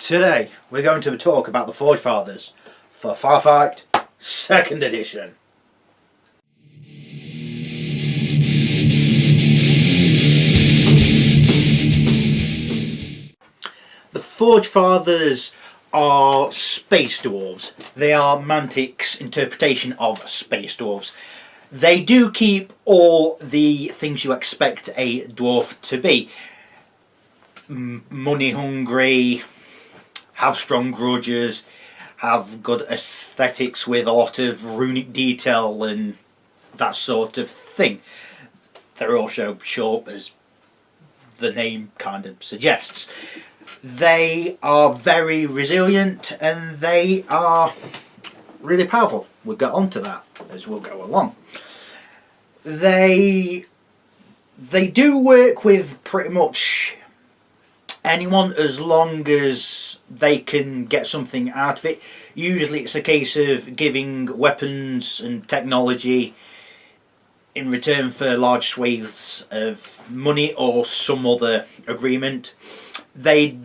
Today we're going to talk about the Forge Fathers for Firefight 2nd edition. The Forge Fathers are space dwarves. They are Mantic's interpretation of space dwarves. They do keep all the things you expect a dwarf to be. Money hungry, have strong grudges, have good aesthetics with a lot of runic detail and that sort of thing. They're also short, as the name kind of suggests. They are very resilient and they are really powerful. We'll get onto that as we'll go along. They do work with pretty much anyone as long as they can get something out of it. Usually it's a case of giving weapons and technology in return for large swathes of money or some other agreement. They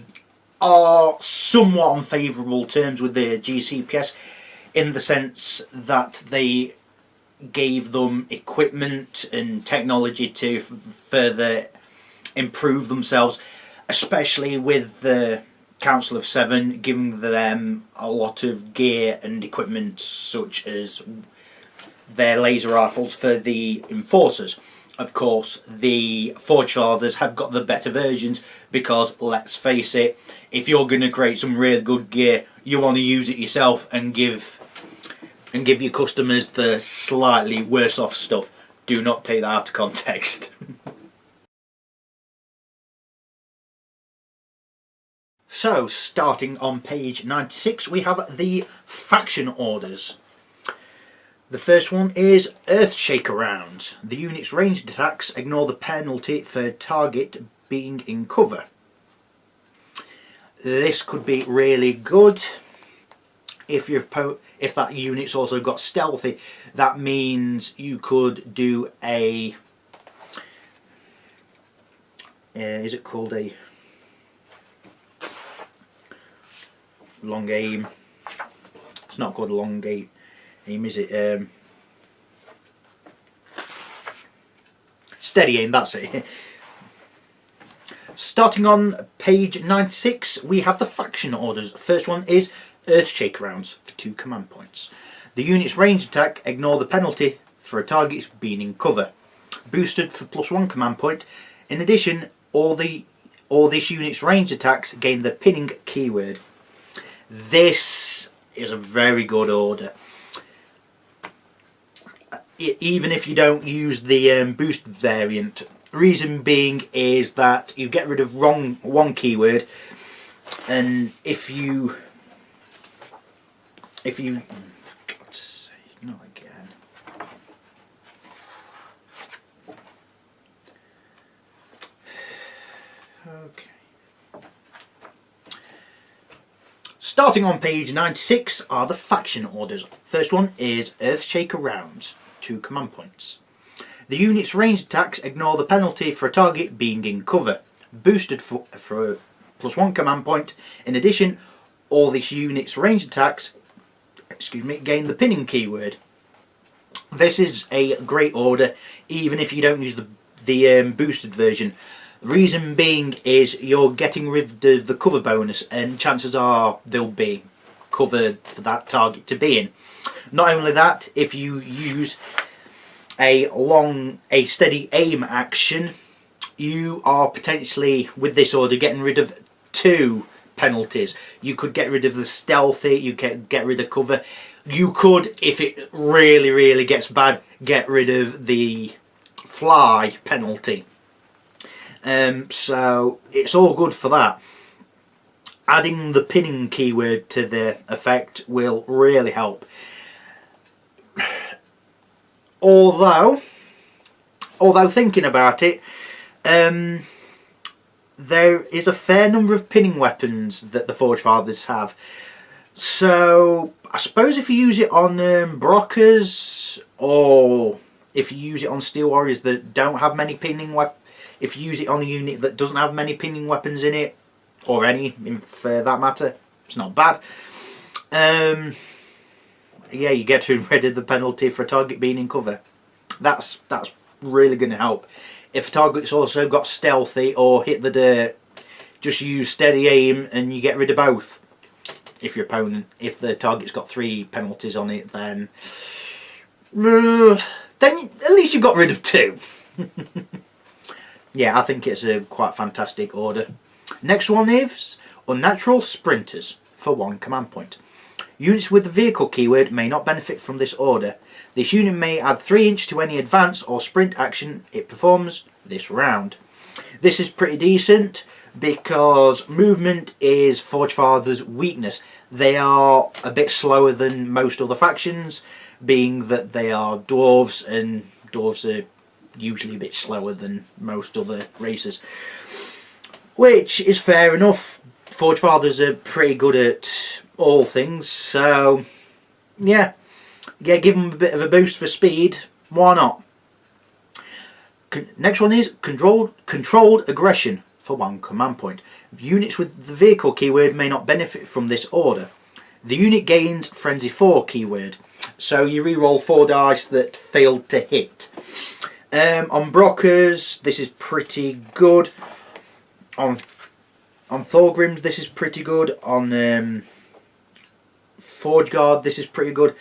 are somewhat on favourable terms with the GCPS in the sense that they gave them equipment and technology to further improve themselves, especially with the Council of Seven giving them a lot of gear and equipment such as their laser rifles for the Enforcers. Of course, the Forge Fathers have got the better versions because, let's face it, if you're going to create some really good gear, you want to use it yourself and give your customers the slightly worse off stuff. Do not take that out of context. So, starting on page 96, we have the faction orders. The first one is Earthshaker rounds. The unit's ranged attacks ignore the penalty for target being in cover. This could be really good if that unit's also got stealthy. That means you could do a is it called a long aim? It's not called a long aim, is it? Steady aim, that's it. Starting on page 96, we have the faction orders. First one is Earthshaker rounds for 2 command points. The unit's ranged attack ignore the penalty for a target being in cover. Boosted for +1 command point. In addition, all this unit's ranged attacks gain the pinning keyword. This is a very good order. Even if you don't use the boost variant. Reason being is that you get rid of one keyword, and if you for God's sake, not again. Okay. Starting on page 96 are the faction orders. First one is Earthshaker rounds, 2 command points. The unit's ranged attacks ignore the penalty for a target being in cover. Boosted for +1 command point. In addition, all this unit's ranged attacks gain the pinning keyword. This is a great order even if you don't use the boosted version. Reason being is you're getting rid of the cover bonus, and chances are they'll be covered for that target to be in. Not only that, if you use a steady aim action, you are potentially, with this order, getting rid of 2 penalties. You could get rid of the stealthy, you can get rid of cover. You could, if it really gets bad, get rid of the fly penalty. So it's all good for that. Adding the pinning keyword to the effect will really help. Although thinking about it, there is a fair number of pinning weapons that the Forge Fathers have. So I suppose if you use it on Brockers, or if you use it on Steel Warriors that don't have many pinning weapons, if you use it on a unit that doesn't have many pinning weapons in it, or any, for that matter. It's not bad. Yeah, you get rid of the penalty for a target being in cover. That's really going to help. If a target's also got stealthy or hit the dirt, just use steady aim and you get rid of both. If the target's got 3 penalties on it, then at least you got rid of 2. Yeah, I think it's a quite fantastic order. Next one is Unnatural Sprinters for 1 command point. Units with the vehicle keyword may not benefit from this order. This unit may add 3 inch to any advance or sprint action it performs this round. This is pretty decent because movement is Forgefather's weakness. They are a bit slower than most other factions, being that they are dwarves, and dwarves are usually a bit slower than most other races. Which is fair enough. Forgefathers are pretty good at all things, so yeah, give them a bit of a boost for speed. Why not? Next one is controlled aggression for 1 command point. Units with the vehicle keyword may not benefit from this order. The unit gains Frenzy 4 keyword, so you reroll 4 dice that failed to hit. On Brockers, this is pretty good. On Thorgrims, this is pretty good. On Forge Guard, this is pretty good.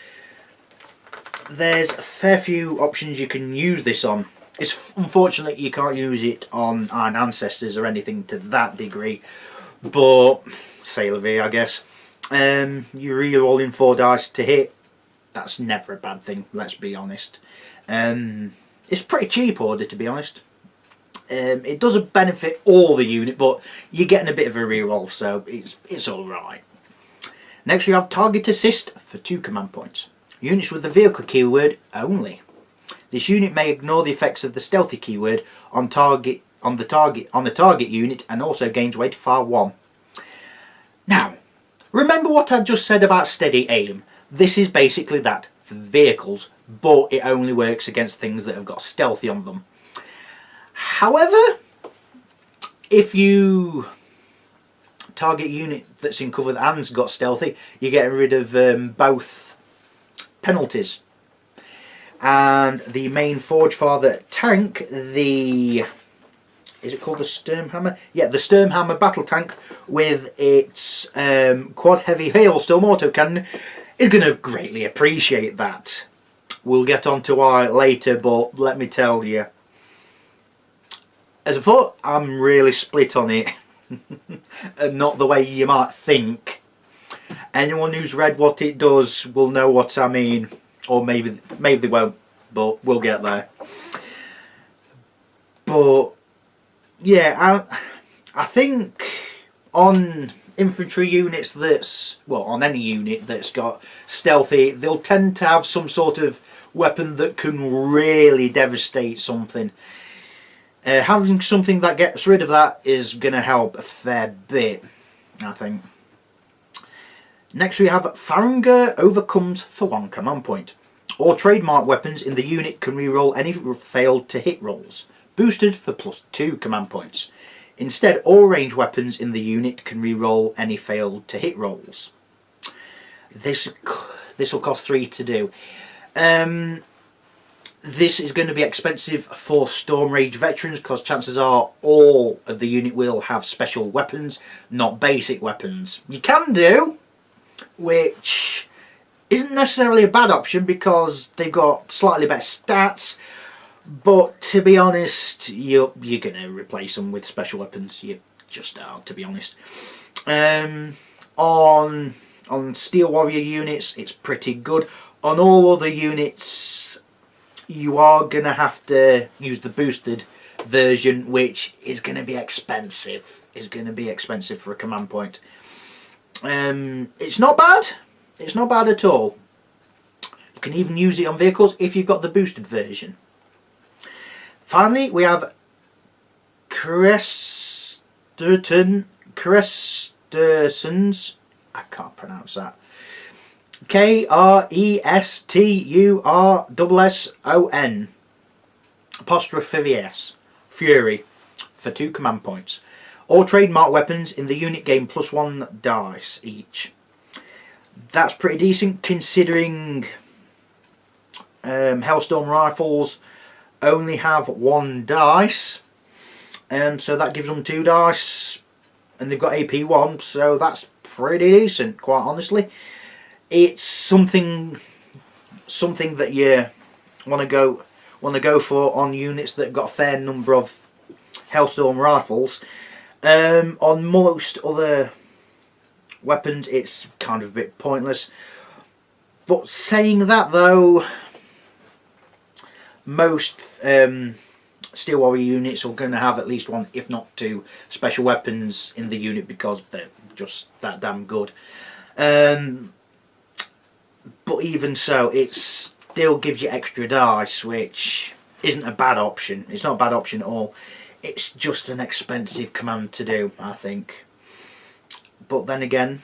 There's a fair few options you can use this on. It's unfortunate you can't use it on Iron Ancestors or anything to that degree, but Sailor V, I guess. You re-rolling 4 dice to hit. That's never a bad thing, let's be honest. It's a pretty cheap order, to be honest. It doesn't benefit all the unit, but you're getting a bit of a reroll, so it's alright. Next we have Target Assist for 2 command points. Units with the vehicle keyword only. This unit may ignore the effects of the stealthy keyword on the target unit and also gains weight far 1. Now, remember what I just said about steady aim? This is basically that for vehicles, but it only works against things that have got stealthy on them. However, if you target unit that's in cover and's got stealthy, you're getting rid of both penalties. And the main Forgefather tank, is it called the Sturmhammer? Yeah, the Sturmhammer battle tank with its quad heavy hailstorm autocannon is going to greatly appreciate that. We'll get on to why later, but let me tell you, as a thought, I'm really split on it. And not the way you might think. Anyone who's read what it does will know what I mean. Or maybe they won't, but we'll get there. But yeah, I think on infantry units on any unit that's got stealthy, they'll tend to have some sort of weapon that can really devastate something. Having something that gets rid of that is going to help a fair bit, I think. Next we have Farunger Overcomes for 1 command point. All trademark weapons in the unit can reroll any failed to hit rolls, boosted for +2 command points. Instead, all range weapons in the unit can reroll any failed to hit rolls. This will cost 3 to do. This is going to be expensive for Storm Rage veterans because chances are all of the unit will have special weapons, not basic weapons. You can do, which isn't necessarily a bad option because they've got slightly better stats, but to be honest, you're going to replace them with special weapons. You just are, to be honest. On Steel Warrior units, it's pretty good. On all other units, you are going to have to use the boosted version, which is going to be expensive. It's going to be expensive for a command point. It's not bad. It's not bad at all. You can even use it on vehicles if you've got the boosted version. Finally, we have Cresturtons. I can't pronounce that. Krestursson apostrophe S Fury for 2 command points. All trademark weapons in the unit gain +1 dice each. That's pretty decent considering Hellstorm rifles only have 1 dice, so that gives them 2 dice, and they've got AP1, so that's pretty decent, quite honestly. It's something that you want to go for on units that have got a fair number of Hellstorm rifles. On most other weapons it's kind of a bit pointless, but saying that though, most Steel Warrior units are going to have at least 1, if not 2, special weapons in the unit because they're just that damn good. But even so, it still gives you extra dice, which isn't a bad option. It's not a bad option at all. It's just an expensive command to do, I think. But then again,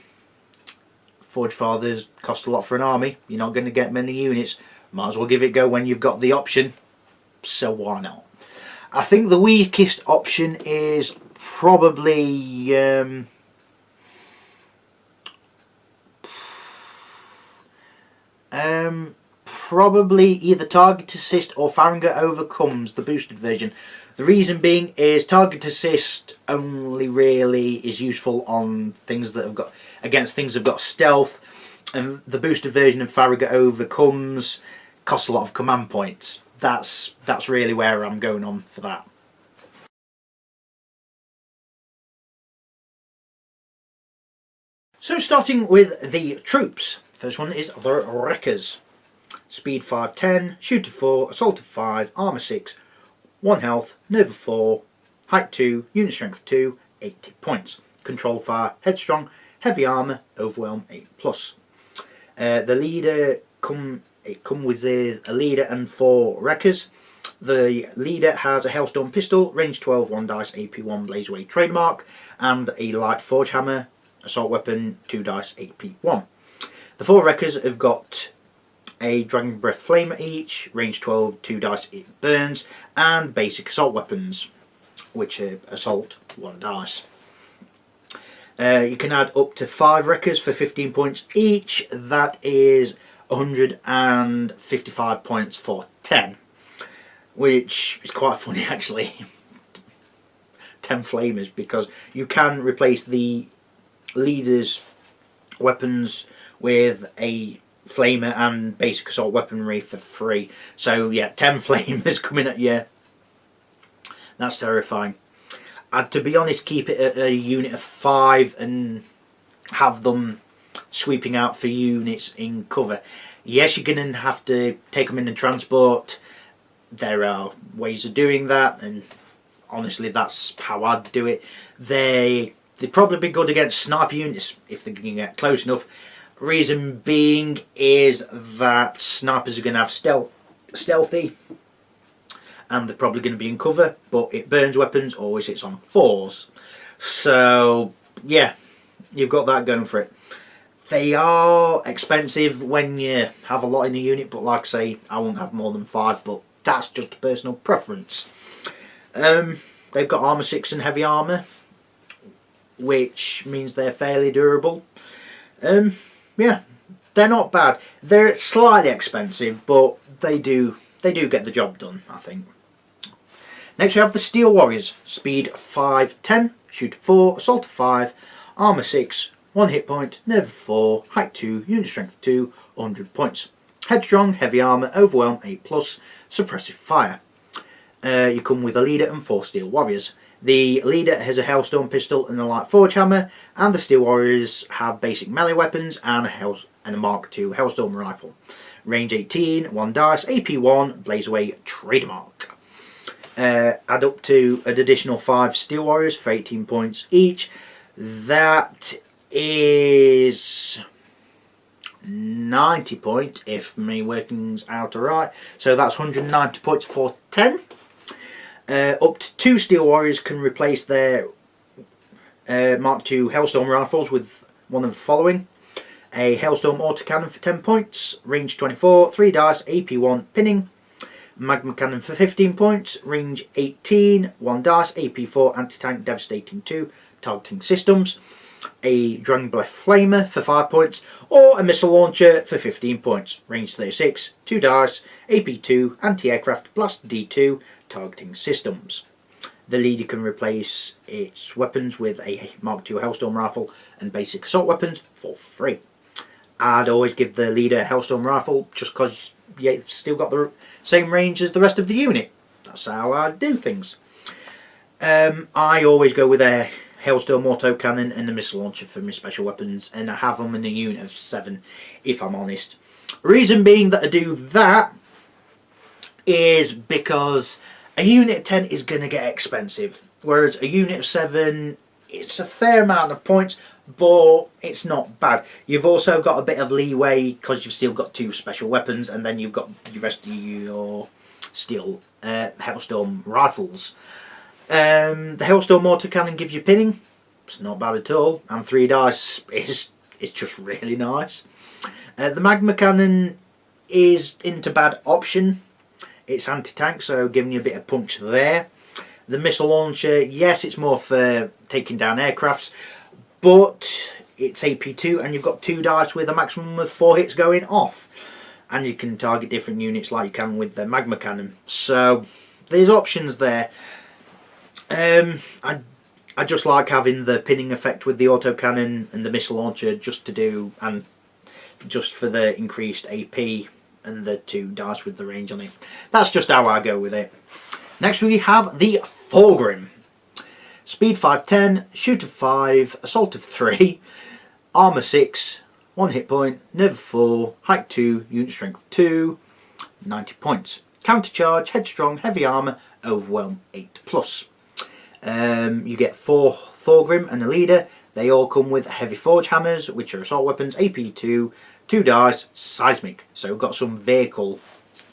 Forge Fathers cost a lot for an army. You're not going to get many units. Might as well give it a go when you've got the option. So why not? I think the weakest option is probably probably either Target Assist or Farragut overcomes the boosted version. The reason being is Target Assist only really is useful on things that have got against things that have got stealth, and the boosted version of Farragut overcomes costs a lot of command points. That's really where I'm going on for that. So starting with the troops, first one is the Wreckers. Speed 5, 10, Shooter 4, Assault 5, Armour 6, 1 health, Nerve 4, Height 2, Unit Strength 2, 80 points. Control Fire, Headstrong, Heavy Armour, Overwhelm 8+. The leader come with a leader and 4 Wreckers. The leader has a Hellstorm pistol, range 12, 1 dice, AP1 Blaze Away trademark, and a light Forge Hammer, assault weapon, 2 dice, AP1. The 4 Wreckers have got a Dragon Breath Flamer each, range 12, 2 dice, it burns, and basic assault weapons, which are assault, 1 dice. You can add up to 5 Wreckers for 15 points each. That is 155 points for 10, which is quite funny actually. 10 Flamers, because you can replace the leader's weapons with a Flamer and basic assault weaponry for free. So yeah, 10 Flamers coming at you. That's terrifying. I'd, to be honest, keep it at a unit of 5 and have them sweeping out for units in cover. Yes, you're going to have to take them in the transport. There are ways of doing that, and honestly that's how I'd do it. They'd probably be good against sniper units if they can get close enough. Reason being is that snipers are going to have stealthy, and they're probably going to be in cover, but it burns weapons, always hits on 4s. So yeah, you've got that going for it. They are expensive when you have a lot in a unit, but like I say, I won't have more than 5, but that's just a personal preference. They've got armour 6 and heavy armour, which means they're fairly durable. Yeah, they're not bad. They're slightly expensive, but they do get the job done, I think. Next we have the Steel Warriors. Speed 5, 10, Shoot 4, Assault 5, Armour 6, 1 hit point, Nerve 4, Height 2, Unit Strength 2, 100 points. Headstrong, Heavy Armour, Overwhelm 8+, Suppressive Fire. You come with a leader and 4 Steel Warriors. The leader has a Hellstorm pistol and a light Forge Hammer, and the Steel Warriors have basic melee weapons and a Mark II Hellstorm rifle. Range 18, 1 dice, AP1, Blaze Away trademark. Add up to an additional 5 Steel Warriors for 18 points each. That is 90 points if my workings out are right. So that's 190 points for 10. Up to 2 Steel Warriors can replace their Mark II Hellstorm rifles with one of the following. A Hellstorm autocannon for 10 points, range 24, 3 dice, AP1, pinning. Magma Cannon for 15 points, range 18, 1 dice, AP4, anti-tank, devastating 2, targeting systems. A Dragon Breath Flamer for 5 points, or a missile launcher for 15 points, range 36, 2 dice, AP2, anti-aircraft, blast D2, targeting systems. The leader can replace its weapons with a Mark II Hellstorm rifle and basic assault weapons for free. I'd always give the leader a Hellstorm rifle just because you've still got the same range as the rest of the unit. That's how I do things. I always go with a Hailstorm autocannon and a missile launcher for my special weapons, and I have them in a unit of 7 if I'm honest. Reason being that I do that is because a unit of 10 is going to get expensive, whereas a unit of 7, it's a fair amount of points, but it's not bad. You've also got a bit of leeway because you've still got 2 special weapons, and then you've got the rest of your steel Hailstorm rifles. The Hailstorm autocannon gives you pinning. It's not bad at all, and 3 dice is just really nice. The Magma Cannon isn't a bad option. It's anti-tank, so giving you a bit of punch there. The missile launcher, yes, it's more for taking down aircrafts, but it's AP2 and you've got 2 dice with a maximum of 4 hits going off. And you can target different units like you can with the Magma Cannon. So there's options there. I just like having the pinning effect with the autocannon and the missile launcher just to do, and just for the increased AP and the 2 dice with the range on it. That's just how I go with it. Next we have the Thorgrim. Speed 510, shoot of 5, assault of 3, armour 6, 1 hit point, nerve 4, height 2, unit strength 2, 90 points. Countercharge, headstrong, heavy armour, overwhelm 8+. You get 4 Thorgrim and a leader. They all come with heavy forge hammers, which are assault weapons, AP2, 2 dice, seismic. So we've got some vehicle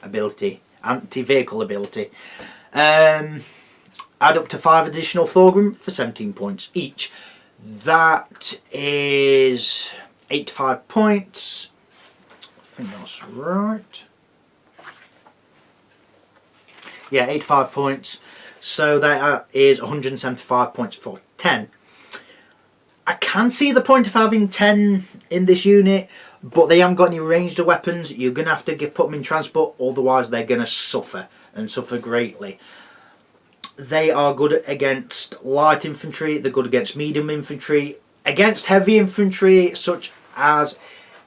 ability, anti-vehicle ability. Add up to 5 additional Thorgrim for 17 points each. That is 85 points. I think that's right. Yeah, 85 points. So that is 175 points for 10. I can see the point of having 10 in this unit, but they haven't got any ranged weapons. You're going to have to put them in transport, otherwise they're going to suffer, and suffer greatly. They are good against light infantry, they're good against medium infantry, against heavy infantry such as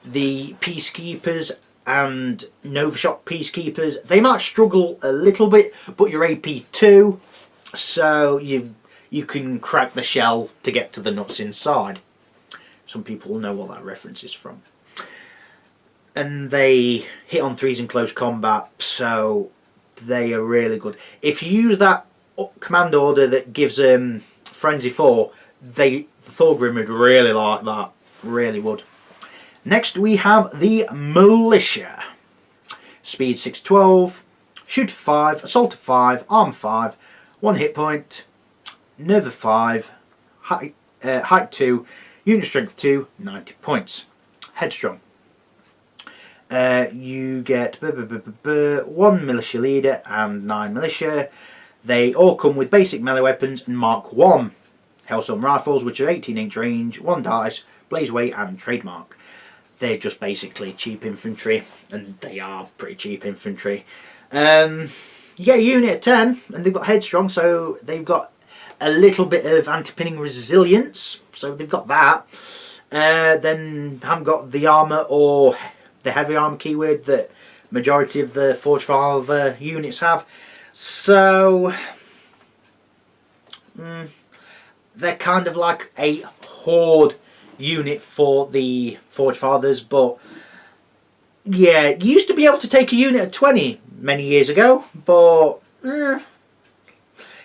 the Peacekeepers and Novashot Peacekeepers. They might struggle a little bit, but you're AP2, so you can crack the shell to get to the nuts inside. Some people will know what that reference is from. And they hit on 3s in close combat, so they are really good. If you use that command order that gives them Frenzy 4, the Thorgrim would really like that. Really would. Next we have the Militia. Speed 612, shoot 5, assault 5, arm 5, 1 hit point, nerve 5, height 2, unit strength 2, 90 points. Headstrong. You get 1 militia leader and 9 militia. They all come with basic melee weapons and Mark 1 Hellstorm rifles, which are 18-inch range, 1 dice, blaze weight and trademark. They're just basically cheap infantry, and they are pretty cheap infantry. You get a unit of 10, and they've got headstrong, so they've got a little bit of anti-pinning resilience, so they've got that. Then haven't got the armour or the heavy armour keyword that majority of the Forge Father units have. So they're kind of like a horde unit for the Forge Fathers, but yeah, you used to be able to take a unit of 20 many years ago, but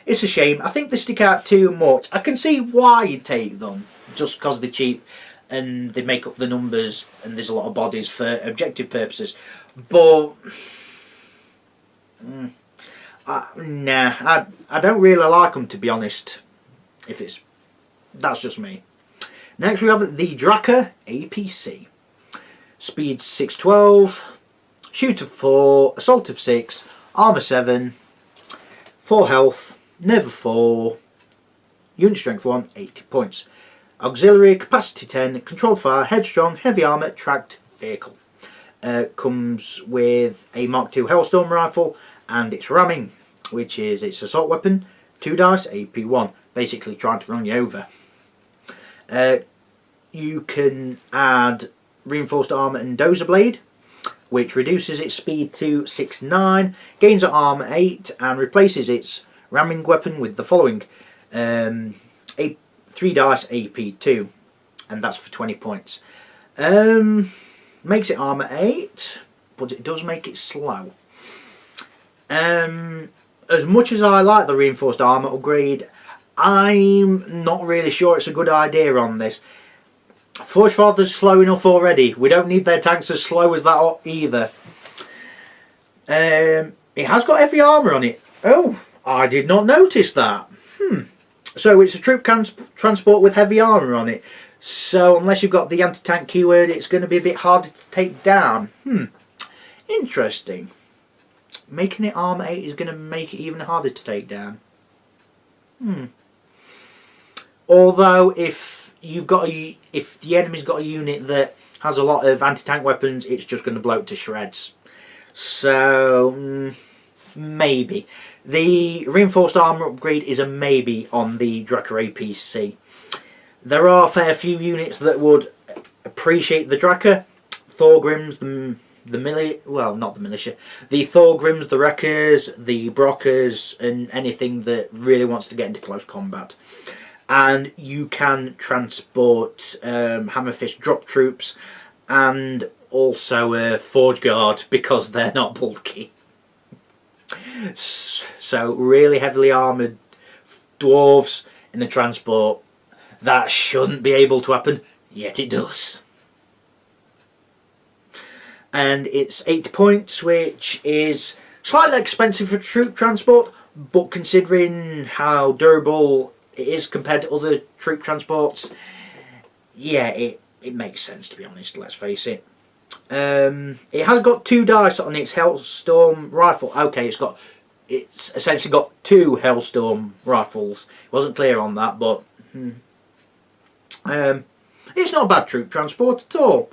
it's a shame. I think they stick out too much. I can see why you take them, just because they're cheap and they make up the numbers and there's a lot of bodies for objective purposes, but nah, I don't really like them, to be honest. That's just me. Next we have the Draka APC. Speed 612, shoot of 4, assault of 6, armour 7, 4 health, nerve 4, unit strength 1, 80 points. Auxiliary, capacity 10, controlled fire, headstrong, heavy armour, tracked vehicle. Comes with a Mark II Hellstorm rifle and its ramming, which is its assault weapon, 2 dice, AP 1, basically trying to run you over. You can add reinforced armour and dozer blade, which reduces its speed to 6-9, gains armour 8 and replaces its ramming weapon with the following. 3 dice AP 2, and that's for 20 points. Makes it armour 8, but it does make it slow. As much as I like the reinforced armour upgrade, I'm not really sure it's a good idea on this. Forge Father's slow enough already. We don't need their tanks as slow as that either. It has got heavy armour on it. Oh, I did not notice that. So it's a troop transport with heavy armour on it. So unless you've got the anti-tank keyword, it's going to be a bit harder to take down. Interesting. Making it armour 8 is going to make it even harder to take down. Although if the enemy's got a unit that has a lot of anti-tank weapons, it's just going to blow it to shreds. So maybe. The reinforced armour upgrade is a maybe on the Drakkar APC. There are a fair few units that would appreciate the Drakkar. Thorgrims, the Thorgrims, the Wreckers, the Brockers, and anything that really wants to get into close combat. And you can transport Hammerfist drop troops and also Forge Guard because they're not bulky. So really heavily armoured dwarves in the transport. That shouldn't be able to happen, yet it does. And it's 80 points, which is slightly expensive for troop transport, but considering how durable it is compared to other troop transports, yeah, it makes sense, to be honest, let's face it. It has got 2 dice on its Hellstorm rifle. Okay, it's essentially got 2 Hellstorm rifles. It wasn't clear on that, but it's not a bad troop transport at all.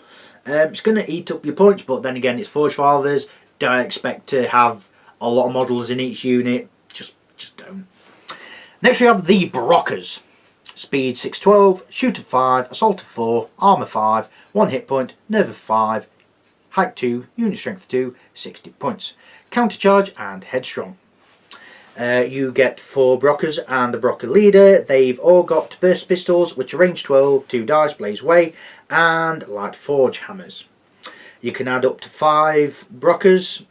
It's going to eat up your points, but then again, it's Forge Fathers. Don't expect to have a lot of models in each unit. Just don't. Next we have the Brockers. Speed 612, shoot of 5, assault of 4, armour 5, 1 hit point, nerve of 5, height 2, unit strength 2, 60 points. Countercharge and headstrong. You get 4 Brockers and a Brocker leader. They've all got burst pistols, which are range 12, 2 dice, blaze away, and light forge hammers. You can add up to 5 Brockers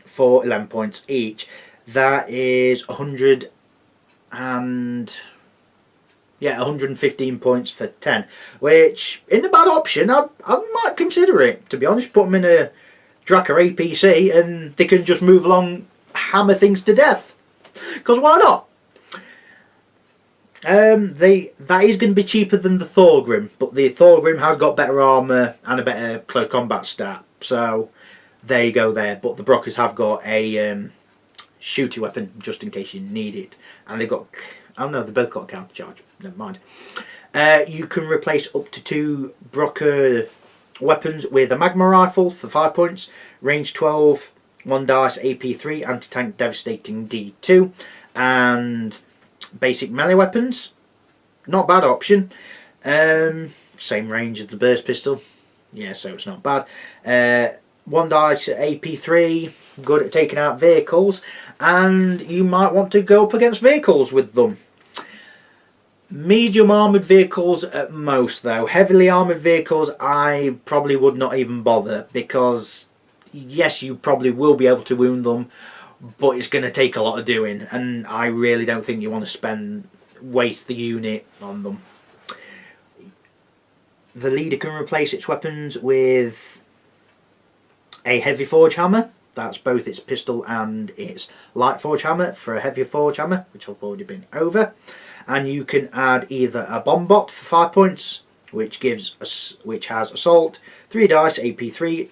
for 11 points each. That is 115 points for 10, which isn't a bad option. I might consider it, to be honest. Put them in a Drakkar APC and they can just move along, hammer things to death. Because why not? That is going to be cheaper than the Thorgrim, but the Thorgrim has got better armour and a better close combat stat. So there you go there. But the Brockers have got a shooty weapon just in case you need it, and they've got, oh no, they've both got a countercharge. Never mind. You can replace up to 2 Brocker weapons with a magma rifle for 5 points, range 12, 1 dice, AP 3, anti-tank devastating D2, and basic melee weapons. Not bad option. Same range as the burst pistol. Yeah, so it's not bad. 1 dice, AP 3, good at taking out vehicles, and you might want to go up against vehicles with them. Medium armoured vehicles at most though. Heavily armoured vehicles I probably would not even bother, because yes, you probably will be able to wound them, but it's going to take a lot of doing, and I really don't think you want to waste the unit on them. The leader can replace its weapons with a heavy forge hammer. That's both its pistol and its light forge hammer for a heavier forge hammer, which I've already been over. And you can add either a bomb bot for 5 points, which has assault, 3 dice, AP 3,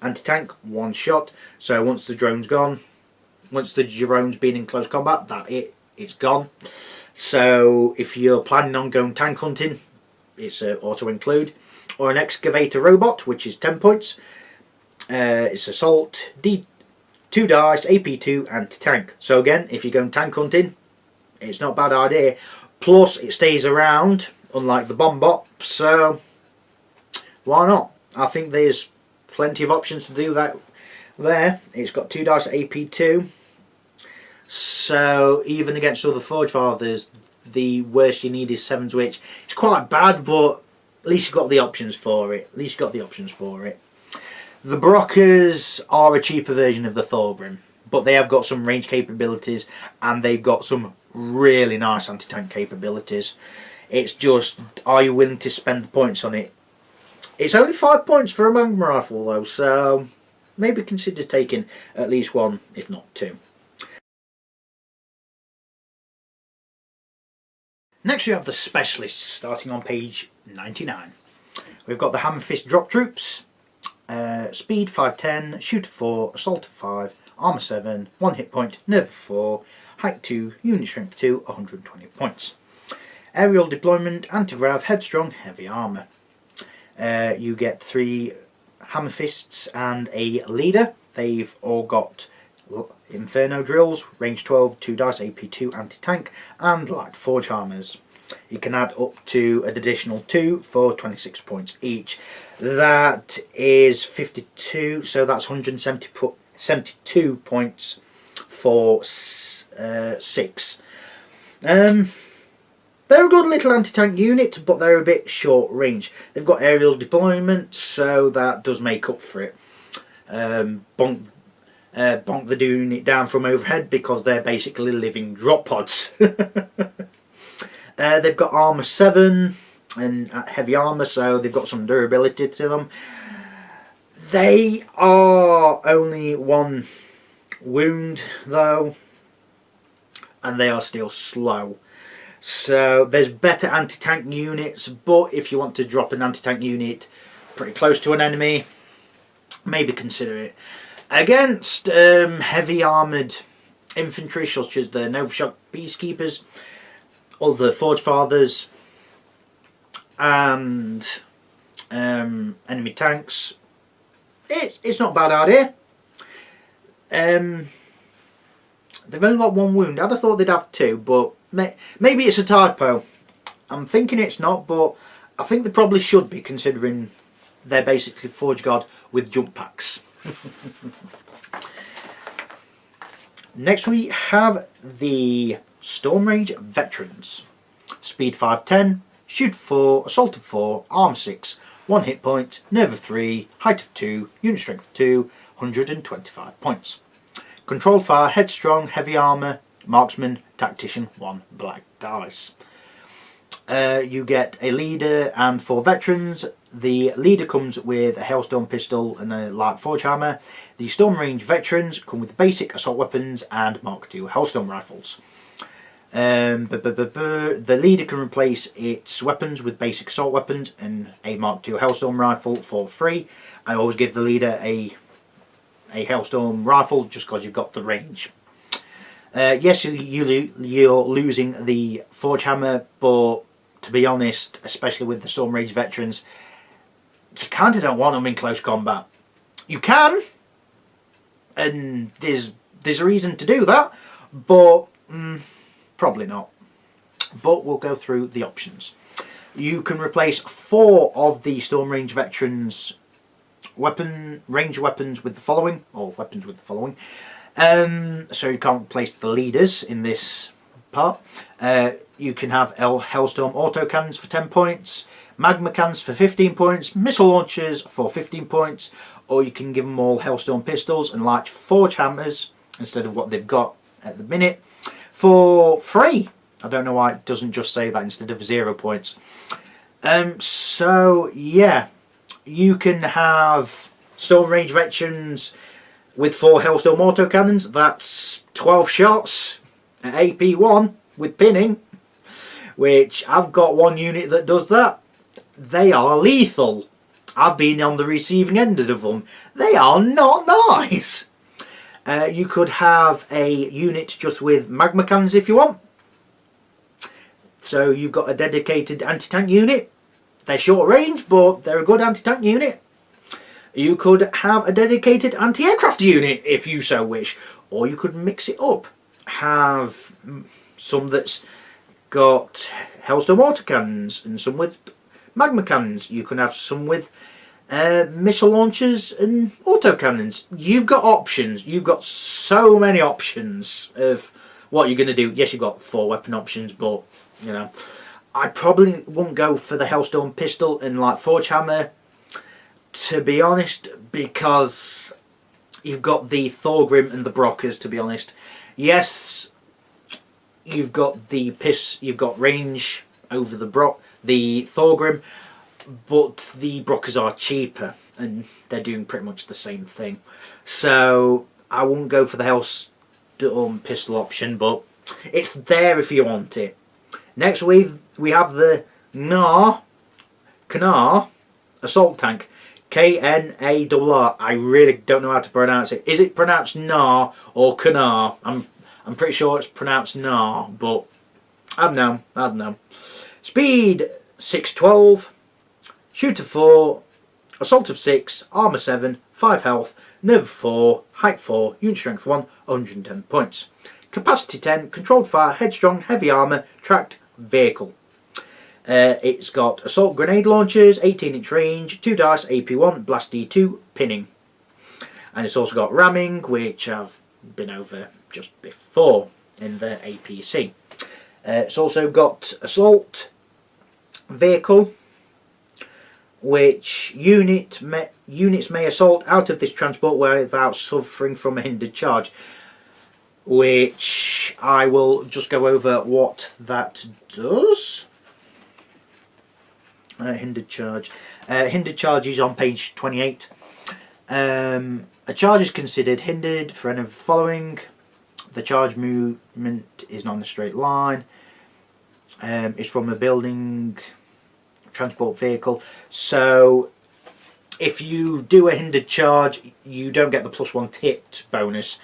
anti-tank, 1 shot. So once the drone's gone, once the drone's been in close combat, it's gone. So if you're planning on going tank hunting, it's auto include. Or an excavator robot, which is 10 points. It's assault, 2 dice, AP2, anti-tank. So again, if you're going tank hunting, it's not a bad idea. Plus, it stays around, unlike the bomb bot. So why not? I think there's plenty of options to do that there. It's got 2 dice AP2. So even against other Forge Fathers, the worst you need is 7 switch. It's quite bad, but at least you've got the options for it. The Brockers are a cheaper version of the Thorgrim, but they have got some range capabilities and they've got some really nice anti-tank capabilities. It's just, are you willing to spend the points on it? It's only 5 points for a Magnum rifle though, so maybe consider taking at least 1, if not 2. Next we have the specialists, starting on page 99. We've got the Hammer Fist Drop Troops, Speed 510, Shoot 4, Assault 5, Armour 7, 1 hit point, Nerve 4, Height 2, Unit Strength 2, 120 points. Aerial Deployment, Anti-Grav, Headstrong, Heavy Armour. You get 3 Hammer Fists and a leader. They've all got Inferno Drills, range 12, 2 dice, AP2, anti-tank, and light forge armors. You can add up to an additional 2 for 26 points each. That is 52, so that's 172 points for 6. They're a good little anti-tank unit, but they're a bit short range. They've got aerial deployment, so that does make up for it. Bonk the unit down from overhead because they're basically living drop pods. They've got armor 7 and heavy armor, so they've got some durability to them. They are only 1 wound though, and they are still slow. So there's better anti-tank units, but if you want to drop an anti-tank unit pretty close to an enemy, maybe consider it. Against heavy armoured infantry such as the Novashock Peacekeepers, other Forge Fathers, and enemy tanks, it's not a bad idea. They've only got 1 wound. I'd have thought they'd have 2, but maybe it's a typo. I'm thinking it's not, but I think they probably should be, considering they're basically Forge Guard with jump packs. Next we have the Storm Range Veterans. Speed 510, Shoot 4, Assault of 4, Arm 6, 1 hit point, Nerve of 3, Height of 2, Unit Strength 2, 125 points. Controlled Fire, Headstrong, Heavy Armour, Marksman, Tactician, 1 black dice. You get a leader and 4 veterans. The leader comes with a Hailstone pistol and a light forge hammer. The Storm Range Veterans come with basic assault weapons and Mark II Hailstone rifles. The leader can replace its weapons with basic assault weapons and a Mark II Hailstone rifle for free. I always give the leader a Hailstone rifle just because you've got the range. Yes, you're losing the forge hammer, but to be honest, especially with the Storm Range Veterans, you kind of don't want them in close combat. You can, and there's a reason to do that, but probably not. But we'll go through the options. You can replace 4 of the Storm Range Veterans range weapons with the following, or weapons with the following. So you can't replace the leaders in this part. You can have Hellstorm autocannons for 10 points, magma cannons for 15 points, missile launchers for 15 points, or you can give them all Hellstorm pistols and light forge hammers instead of what they've got at the minute for free. I don't know why it doesn't just say that instead of 0 points. So yeah, you can have Storm Range Veterans with 4 Hellstorm autocannons. That's 12 shots at AP1 with pinning, which I've got 1 unit that does that. They are lethal. I've been on the receiving end of them. They are not nice. You could have a unit just with magma cannons if you want. So you've got a dedicated anti-tank unit. They're short range, but they're a good anti-tank unit. You could have a dedicated anti-aircraft unit if you so wish. Or you could mix it up. Have some that's got Hellstone water cannons and some with magma cannons. You can have some with missile launchers and auto cannons. You've got options. You've got so many options of what you're going to do. Yes, you've got 4 weapon options, but you know, I probably wouldn't go for the Hellstone pistol and like Forge Hammer, to be honest, because you've got the Thorgrim and the Brockers. To be honest, yes, you've got you've got range over the Thorgrim, but the Brockers are cheaper and they're doing pretty much the same thing. So I wouldn't go for the Hellstone pistol option, but it's there if you want it. Next we have the Knar assault tank. K-N-A-R-R. I really don't know how to pronounce it. Is it pronounced Nar or Knar? I'm pretty sure it's pronounced Nar, but I don't know. Speed 612, shoot of 4, assault of 6, armor 7, 5 health, nerve 4, height 4, unit strength 1, 110 points. Capacity 10, controlled fire, headstrong, heavy armor, tracked vehicle. It's got assault grenade launchers, 18-inch range, 2 dice, AP1, blast D2, pinning. And it's also got ramming, which I've been over just before in the APC. It's also got assault vehicle, which units may assault out of this transport without suffering from a hindered charge. Which I will just go over what that does. Hindered charge. Hindered charge is on page 28. A charge is considered hindered for any of the following. The charge movement is not in a straight line. It's from a building, transport vehicle. So if you do a hindered charge, you don't get the +1 tipped bonus.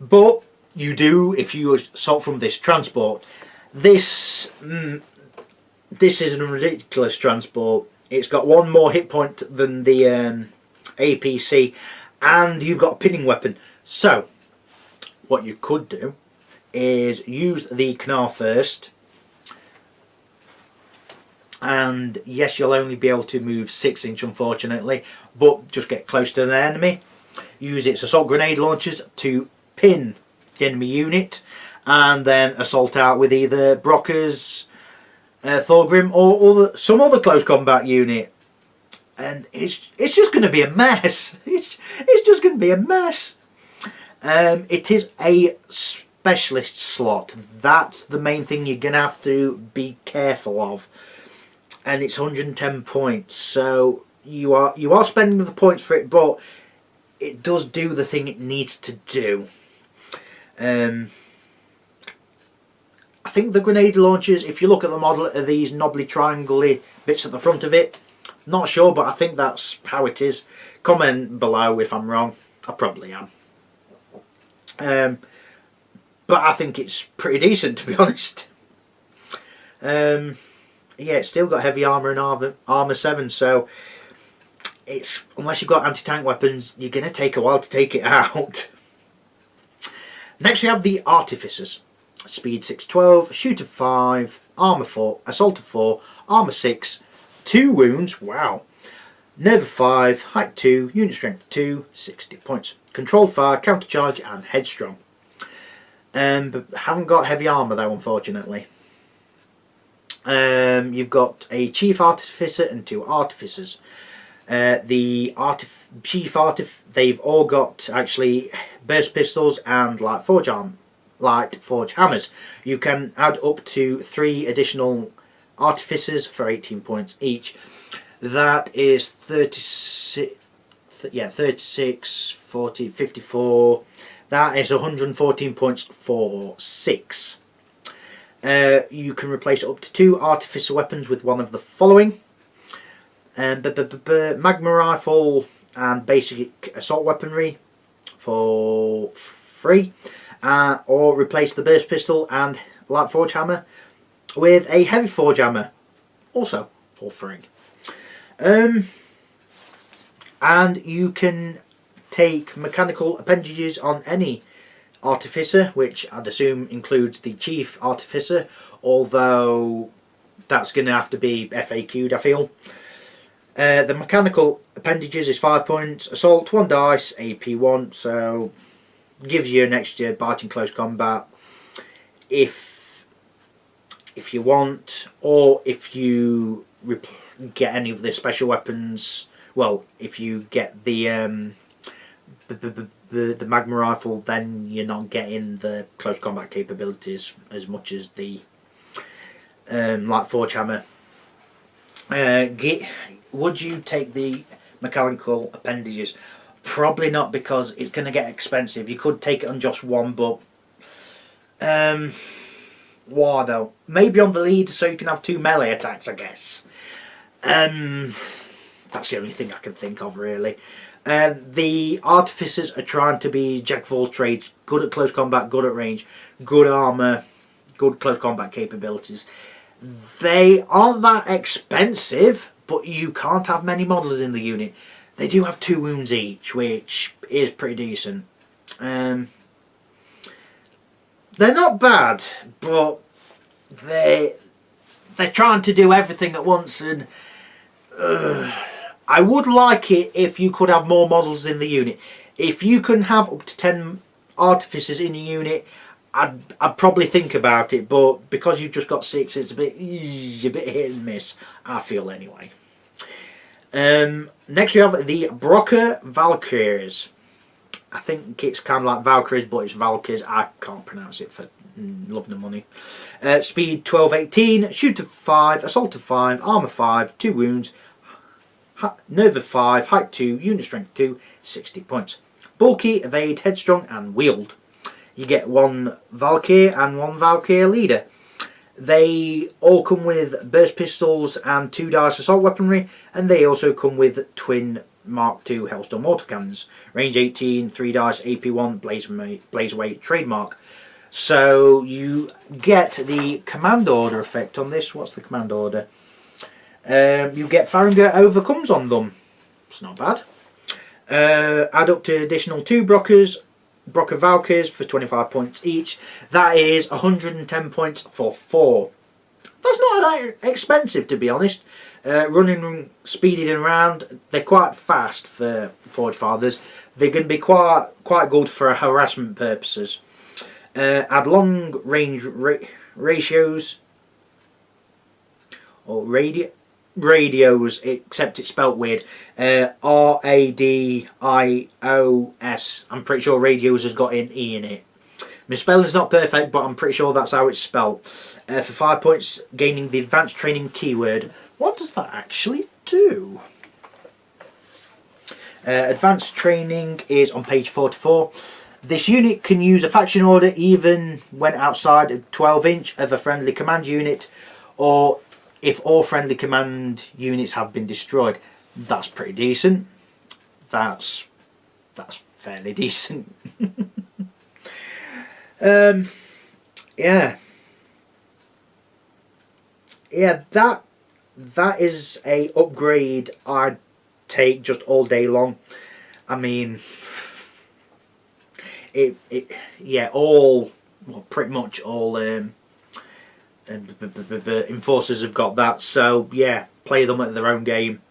But you do if you assault from this transport. This is a ridiculous transport. It's got 1 more hit point than the APC, and you've got a pinning weapon. So what you could do is use the Knar first, and yes, you'll only be able to move 6 inch unfortunately, but just get close to the enemy. Use its assault grenade launchers to pin the enemy unit, and then assault out with either Brockers, Thorgrim, or some other close combat unit. And it's just going to be a mess. It's just going to be a mess. It is a specialist slot. That's the main thing you're going to have to be careful of. And it's 110 points, so you are spending the points for it, but it does do the thing it needs to do. I think the grenade launchers, if you look at the model, are these knobbly triangle bits at the front of it. Not sure, but I think that's how it is. Comment below if I'm wrong. I probably am. But I think it's pretty decent, to be honest. Yeah, it's still got heavy armour and armour 7, so it's, unless you've got anti-tank weapons, you're going to take a while to take it out. Next we have the Artificers. Speed 612, shoot of 5, armour 4, assault of 4, armour 6, 2 wounds, wow. Nerve 5, height 2, unit strength 2, 60 points. Controlled fire, counter charge and headstrong. But haven't got heavy armour though, unfortunately. You've got a Chief Artificer and 2 Artificers. The Chief Artificer, they've all got actually burst pistols and light forge hammers. You can add up to 3 additional Artificers for 18 points each. That is 36, 40, 54. That is 114 points for 6. You can replace up to 2 Artificer weapons with one of the following. Magma rifle and basic assault weaponry. for free, or replace the burst pistol and light forge hammer with a heavy forge hammer, also for free. And you can take mechanical appendages on any artificer, which I'd assume includes the chief artificer, although that's going to have to be FAQ'd, I feel. The mechanical appendages is 5 points, assault 1 dice, AP 1, so gives you an extra bite in close combat if you want, or if you get any of the special weapons. Well, if you get the magma rifle, then you're not getting the close combat capabilities as much as the light forge hammer. Would you take the mechanical appendages? Probably not, because it's going to get expensive. You could take it on just one, but why though? Maybe on the lead, so you can have 2 melee attacks, I guess. That's the only thing I can think of, really. The artificers are trying to be jack of all trades, good at close combat, good at range, good armour, good close combat capabilities. They aren't that expensive, but you can't have many models in the unit. They do have 2 wounds each, which is pretty decent. They're not bad, but they're trying to do everything at once, and I would like it if you could have more models in the unit. If you can have up to 10 artificers in a unit, I'd probably think about it, but because you've just got 6, it's a bit hit and miss, I feel anyway. Next we have the Brocker Valkyries. I think it's kind of like Valkyries, but it's Valkyries. I can't pronounce it for love nor money. Speed 12-18, shoot of 5, assault of 5, armour 5, 2 wounds, nerve of 5, height 2, unit strength 2, 60 points. Bulky, evade, headstrong and wield. You get 1 Valkyr and 1 Valkyr leader. They all come with burst pistols and 2 dice assault weaponry, and they also come with twin Mark II Hellstorm autocannons. Range 18, 3 dice, AP 1, blaze away trademark. So you get the command order effect on this. What's the command order? You get Farragut overcomes on them. It's not bad. Add up to additional 2 Brocker Valkyrs for 25 points each. That is 110 points for 4. That's not that expensive, to be honest. Running speeded around, they're quite fast for Forge Fathers. They're going to be quite good for harassment purposes. Add long range ratios or radios, except it's spelt weird. Radios. I'm pretty sure radios has got an E in it. My spelling's not perfect, but I'm pretty sure that's how it's spelled. For 5 points, gaining the advanced training keyword. What does that actually do? Advanced training is on page 44. This unit can use a faction order even when outside of 12 inch of a friendly command unit, or if all friendly command units have been destroyed. That's pretty decent. That's fairly decent. Yeah, that is a upgrade I'd take just all day long. I mean, pretty much all enforcers have got that, so yeah, play them at their own game.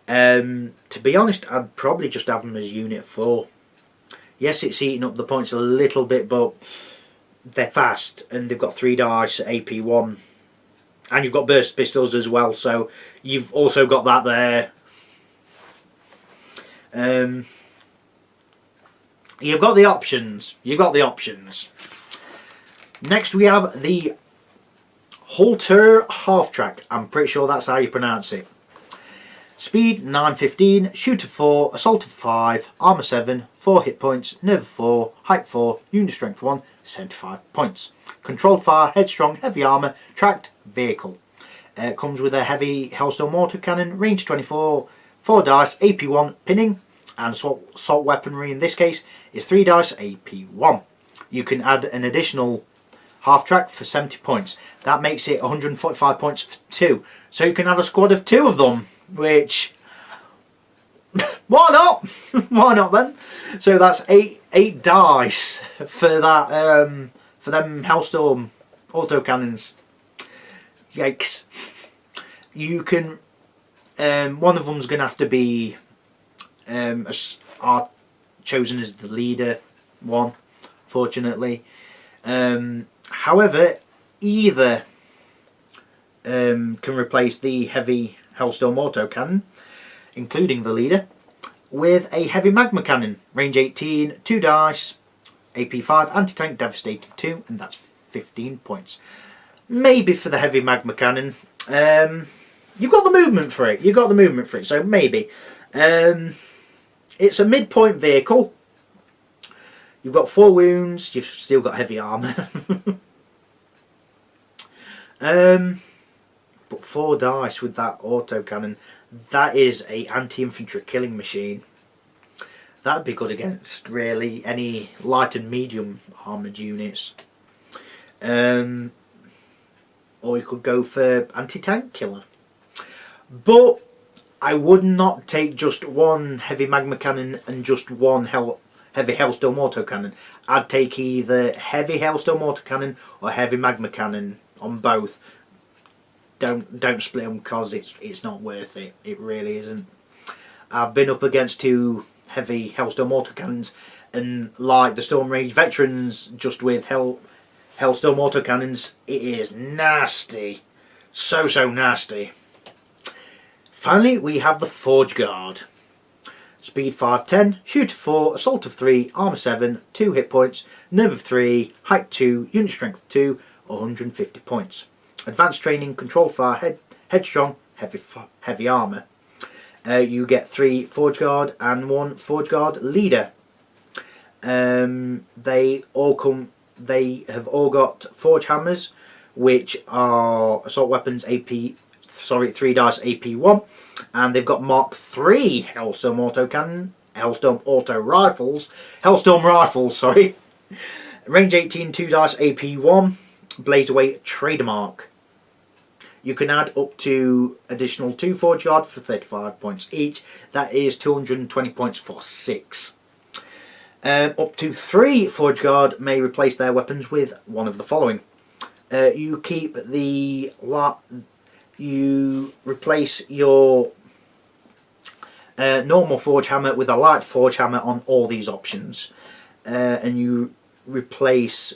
To be honest, I'd probably just have them as unit 4. Yes, it's eating up the points a little bit, but they're fast and they've got 3 dice AP 1, and you've got burst pistols as well, so you've also got that there. You've got the options. Next we have the Halter Half Track. I'm pretty sure that's how you pronounce it. Speed 9-15, shoot of 4, assault of 5, armour 7, 4 hit points, nerve 4, height 4, unit strength 1, 75 points. Controlled fire, headstrong, heavy armour, tracked vehicle. Comes with a heavy Hellstorm autocannon, range 24, 4 dice, AP 1, pinning, and assault weaponry in this case is 3 dice AP1. You can add an additional half track for 70 points. That makes it 145 points for 2. So you can have a squad of 2 of them, which why not? Why not then? So that's eight dice for that for them Hellstorm autocannons. Yikes. You can one of them's gonna have to be are chosen as the leader one, fortunately. However, either can replace the heavy Hellstorm autocannon, including the leader, with a heavy magma cannon, range 18, 2 dice, AP5, anti-tank devastating 2, and that's 15 points. Maybe for the heavy magma cannon. You've got the movement for it. So maybe. It's a midpoint vehicle. You've got 4 wounds. You've still got heavy armour. But 4 dice with that autocannon. That is a anti-infantry killing machine. That'd be good against really any light and medium armoured units. Or you could go for anti-tank killer. But I would not take just one heavy magma cannon and just one heavy Hellstorm autocannon. I'd take either heavy Hellstorm autocannon or heavy magma cannon on both. Don't split them because it's not worth it. It really isn't. I've been up against 2 heavy Hellstorm autocannons, and like the Storm Rage veterans, just with Hellstorm autocannons, it is nasty. So nasty. Finally, we have the Forge Guard. Speed 510, shoot of 4, assault of 3, armor 7, 2 hit points, nerve of 3, height 2, unit strength 2, 150 points. Advanced training, control fire, headstrong, heavy armor. You get 3 Forge Guard and 1 Forge Guard leader. They have all got Forge Hammers, which are assault weapons 3 dice AP1, and they've got Mark III Hellstorm rifles, range 18, 2 dice AP1, blaze away trademark. You can add up to additional 2 Forge Guard for 35 points each. That is 220 points for 6. Up to 3 Forge Guard may replace their weapons with one of the following. You replace your normal Forge Hammer with a light Forge Hammer on all these options. And you replace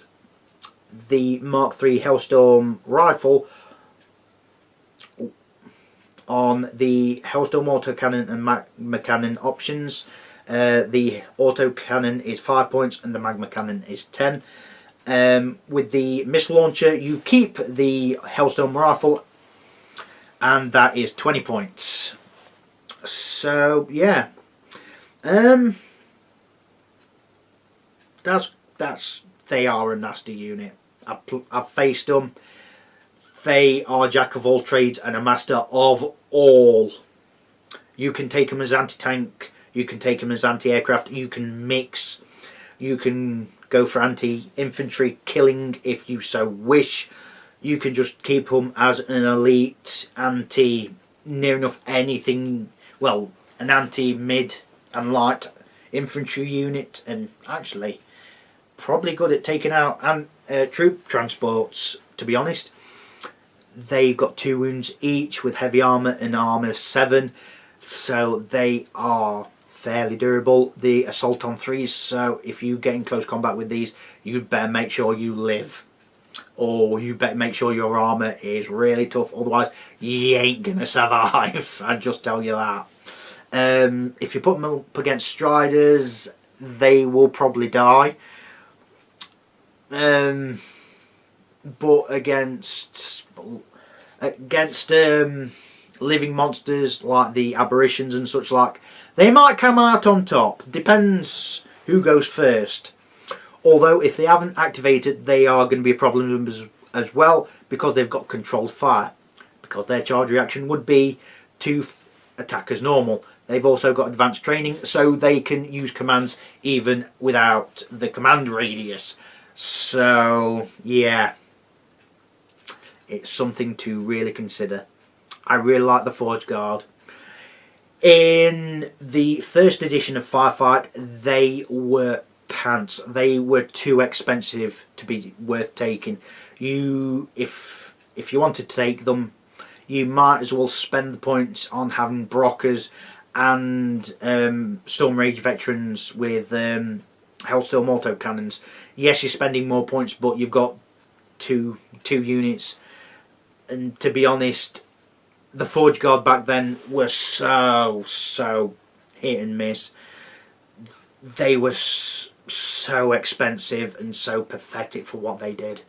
the Mark III Hellstorm rifle on the Hellstorm autocannon and magma cannon options. The autocannon is 5 points and the magma cannon is 10. With the missile launcher, you keep the Hellstorm rifle, and that is 20 points. So yeah, they are a nasty unit. I've faced them. They are jack of all trades and a master of all. You can take them as anti-tank, you can take them as anti-aircraft, you can mix, you can go for anti-infantry killing if you so wish. You can just keep them as an elite anti near enough anything, well, an anti-mid and light infantry unit, and actually probably good at taking out troop transports, to be honest. They've got 2 wounds each with heavy armour and armour 7, so they are fairly durable. The assault on 3s, so if you get in close combat with these, you better make sure you live, or you better make sure your armour is really tough, otherwise you ain't gonna survive. I just tell you that. If you put them up against Striders, they will probably die. But against living monsters like the aberrations and such like, they might come out on top. Depends who goes first. Although if they haven't activated, they are going to be a problem as well, because they've got controlled fire. Because their charge reaction would be to attack as normal. they've also got advanced training, so they can use commands even without the command radius. So yeah, it's something to really consider. I really like the Forge Guard. In the first edition of Firefight, they were pants. They were too expensive to be worth taking. If you wanted to take them, you might as well spend the points on having Brockers and Storm Rage veterans with Hellstorm autocannons. Yes, you're spending more points, but you've got two units. And to be honest, the Forge Guard back then were so hit and miss. They were so expensive and so pathetic for what they did.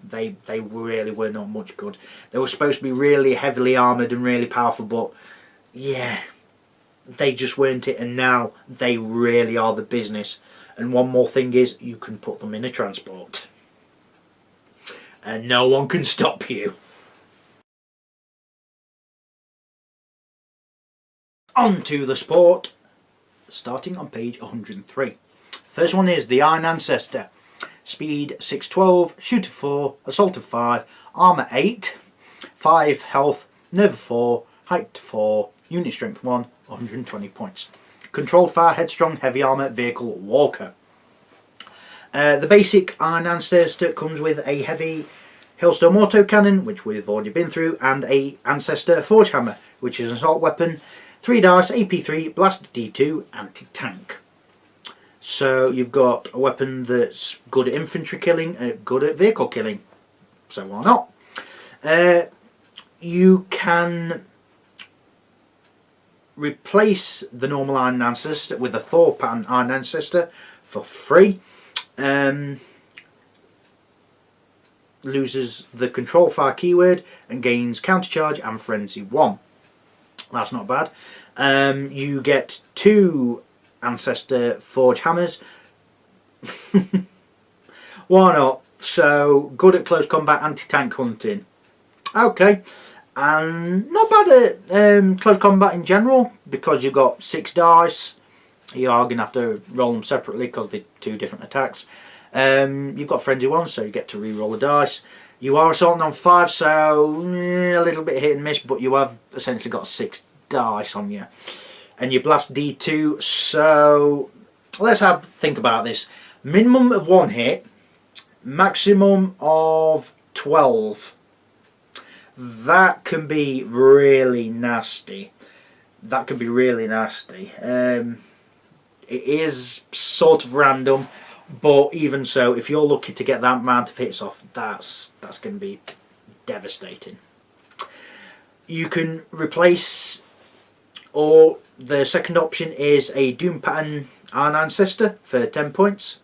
They really were not much good. They were supposed to be really heavily armoured and really powerful, but yeah, they just weren't it, and now they really are the business. And one more thing is, you can put them in a transport. And no one can stop you. On to the sport, starting on page 103. First one is the Iron Ancestor. Speed 612, shooter 4, assault of 5, armour 8, 5 health, nerve 4, height 4, unit strength 1, 120 points. Controlled fire, headstrong, heavy armour, vehicle, walker. The basic Iron Ancestor comes with a heavy Hailstorm autocannon, which we've already been through, and a Ancestor Forge Hammer, which is an assault weapon, 3 dice, AP3, blast D2, anti-tank. So you've got a weapon that's good at infantry killing, good at vehicle killing. So why not? You can replace the normal Iron Ancestor with a Thor pattern Iron Ancestor for free. Loses the control fire keyword and gains countercharge and frenzy 1. That's not bad. You get 2 Ancestor Forge Hammers. Why not? So good at close combat, anti-tank hunting. Okay, and not bad at close combat in general, because you've got 6 dice. You are going to have to roll them separately because they're 2 different attacks. You've got frenzy 1, so you get to re-roll the dice. You are assaulting on 5, so a little bit hit and miss, but you have essentially got 6 dice on you. And you blast D2, so let's think about this. Minimum of 1 hit, maximum of 12. That can be really nasty. That can be really nasty. It is sort of random, but even so, if you're lucky to get that amount of hits off, that's going to be devastating. You can replace, or the second option is a Doom Pattern Iron Ancestor for 10 points.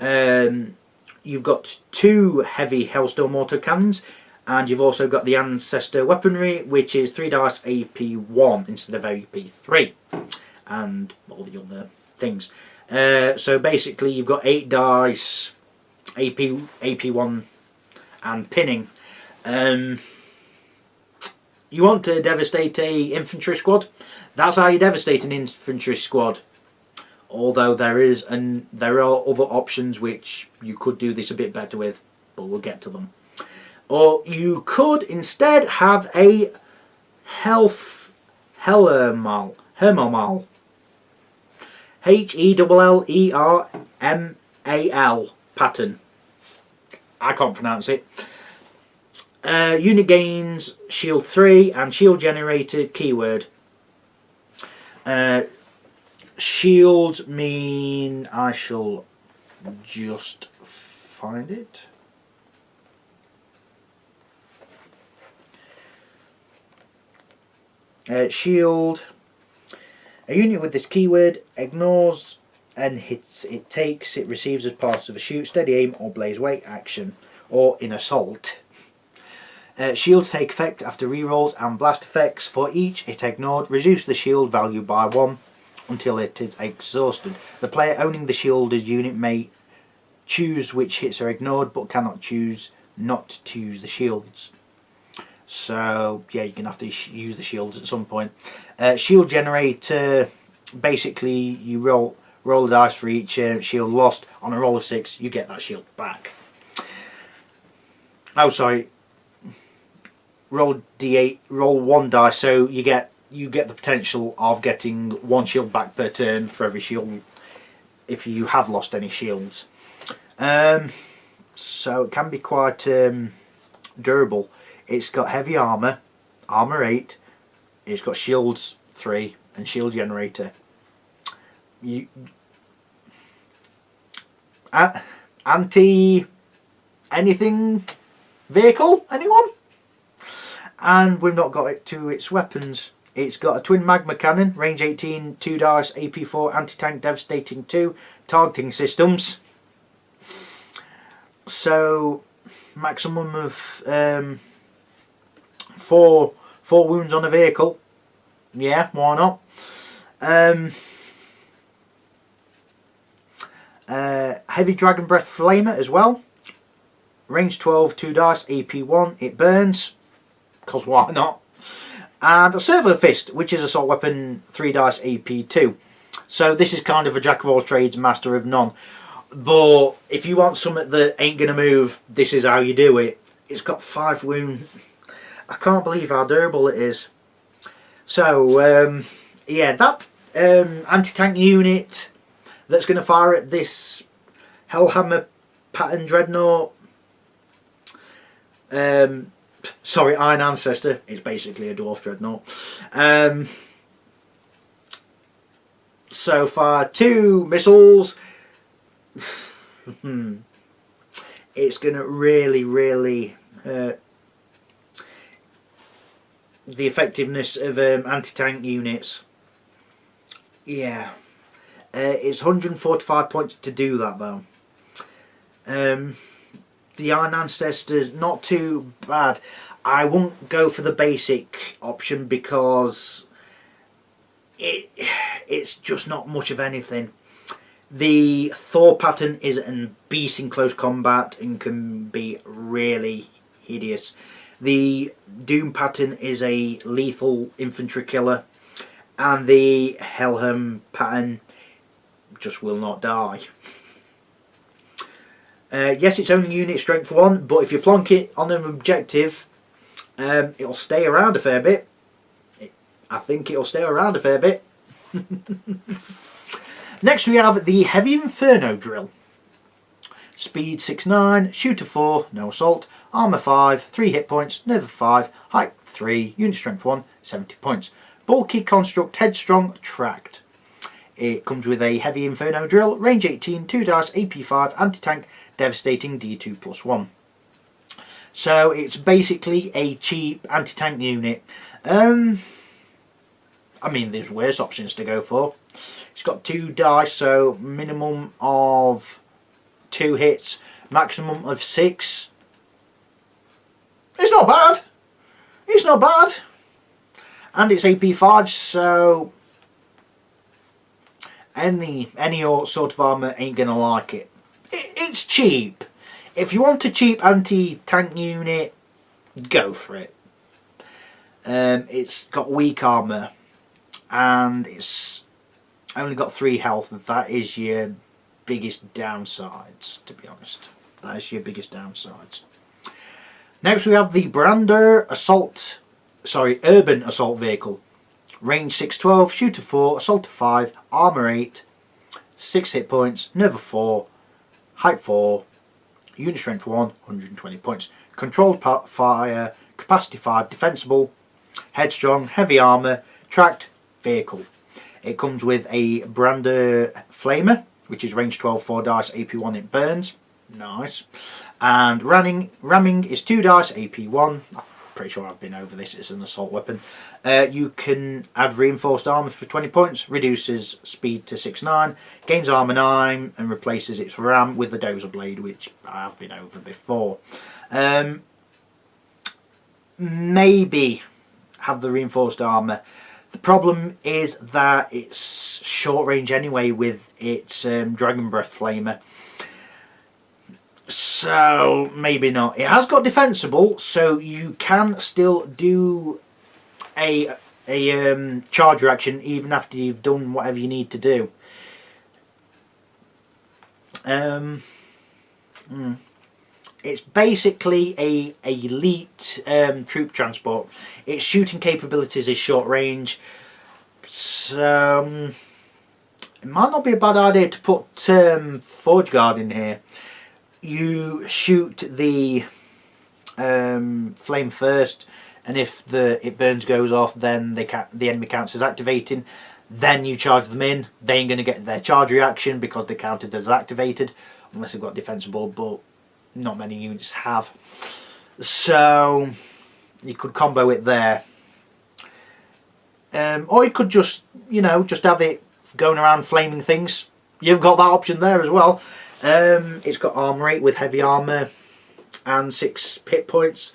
You've got 2 heavy Hailstorm autocannons, and you've also got the Ancestor weaponry, which is 3 dice AP1 instead of AP3, and all the other things. So basically you've got 8 dice, AP1 and pinning. You want to devastate a infantry squad? That's how you devastate an infantry squad. Although there are other options which you could do this a bit better with, but we'll get to them. Or you could instead have a health Hellermal. HELLERMAL pattern. I can't pronounce it. Unit gains shield 3 and shield generated keyword. Shield mean, I shall just find it. Shield. A unit with this keyword ignores and hits it takes it receives as part of a shoot, steady aim or blaze wait action, or in assault. Shields take effect after rerolls and blast effects. For each hit ignored, reduce the shield value by 1 until it is exhausted. The player owning the shielded unit may choose which hits are ignored, but cannot choose not to use the shields. So yeah, you're going to have to use the shields at some point. Shield generator, basically you roll a dice for each shield lost. On a roll of 6 you get that shield back. Oh sorry, roll d8, roll 1 dice, so you get the potential of getting 1 shield back per turn for every shield if you have lost any shields. So it can be quite durable. It's got heavy armour, armour 8, it's got shields 3 and shield generator. Anti anything vehicle, anyone? And we've not got it to its weapons. It's got a twin magma cannon, range 18, 2 dice, AP4, anti-tank, devastating 2, targeting systems. So maximum of 4 wounds on a vehicle. Yeah, why not? Heavy dragon breath flamer as well. Range 12, 2 dice, AP1. It burns, because why not? And a servo fist, which is assault weapon, 3 dice, AP2. So this is kind of a jack of all trades, master of none. But if you want something that ain't gonna move, this is how you do it. It's got 5 wound. I can't believe how durable it is. So yeah, that anti-tank unit that's going to fire at this Hellhammer pattern dreadnought. Sorry, Iron Ancestor. It's basically a dwarf dreadnought. So far, 2 missiles. It's going to really hurt the effectiveness of anti-tank units. Yeah. It's 145 points to do that though. The Iron Ancestors, not too bad. I won't go for the basic option because it's just not much of anything. The Thor pattern is a beast in close combat and can be really hideous. The Doom pattern is a lethal infantry killer, and the Helhelm pattern just will not die. Yes, it's only unit strength 1, but if you plonk it on an objective, it'll stay around a fair bit. I think it'll stay around a fair bit. Next we have the Heavy Inferno Drill. Speed 6-9, shooter 4, no assault, armour 5, 3 hit points, nerve 5, height 3, unit strength 1, 70 points. Bulky construct, headstrong, tracked. It comes with a Heavy Inferno Drill, range 18, 2 dice, AP5, anti-tank, devastating D2 +1. So it's basically a cheap anti-tank unit. I mean, there's worse options to go for. It's got 2 dice, so minimum of 2 hits, maximum of 6. It's not bad. It's not bad. And it's AP5, so any sort of armour ain't gonna like it. It's cheap. If you want a cheap anti-tank unit, go for it. It's got weak armour, and it's only got 3 health. That is your biggest downsides, to be honest. That is your biggest downsides. Next we have the Brander Urban Assault Vehicle. Range 6-12, shooter 4, assault 5, armour 8, 6 hit points, nerve 4, height 4, unit strength 1, 120 points. Controlled fire, capacity 5, defensible, headstrong, heavy armour, tracked vehicle. It comes with a Brander Flamer, which is range 12, 4 dice, AP1, it burns. Nice. And ramming is 2 dice, AP1. I'm pretty sure I've been over this. It's an assault weapon. You can add reinforced armour for 20 points, reduces speed to 6-9, gains armour 9, and replaces its ram with the dozer blade, which I've been over before. Maybe have the reinforced armour. The problem is that it's short range anyway with its Dragon Breath Flamer. So maybe not. It has got defensible, so you can still do a charge reaction even after you've done whatever you need to do. It's basically a elite troop transport. Its shooting capabilities is short range, so it might not be a bad idea to put Forge Guard in here. You shoot the flame first, and if it burns goes off, then the enemy counts as activating. Then you charge them in. They ain't going to get their charge reaction because they counted as activated, unless they've got defensible, but not many units have. So you could combo it there, or you could just have it going around flaming things. You've got that option there as well. It's got armor 8 with heavy armor and 6 hit points.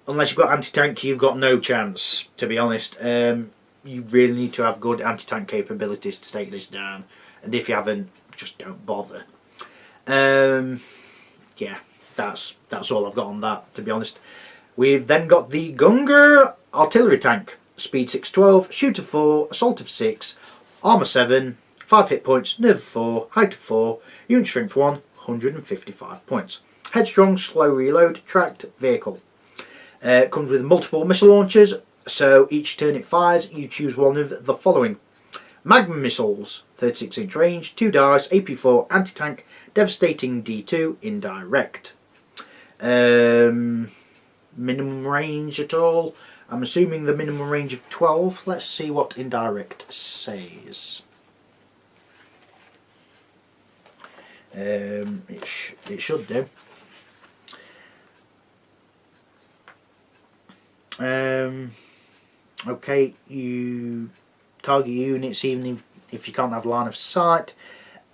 Unless you've got anti-tank, you've got no chance, to be honest. You really need to have good anti-tank capabilities to take this down, and if you haven't, just don't bother. Yeah, that's all I've got on that, to be honest. We've then got the Gunga artillery tank. Speed 612, shoot of 4, assault of 6, armor 7, 5 hit points, nerve 4, height of 4, unit strength 1, 155 points. Headstrong, slow reload, tracked vehicle. Comes with multiple missile launchers, so each turn it fires, you choose one of the following. Magma missiles, 36-inch range, 2 dice, AP4, anti-tank, devastating D2, indirect. Minimum range at all? I'm assuming the minimum range of 12. Let's see what indirect says. It should do. Okay, you target units even if you can't have line of sight.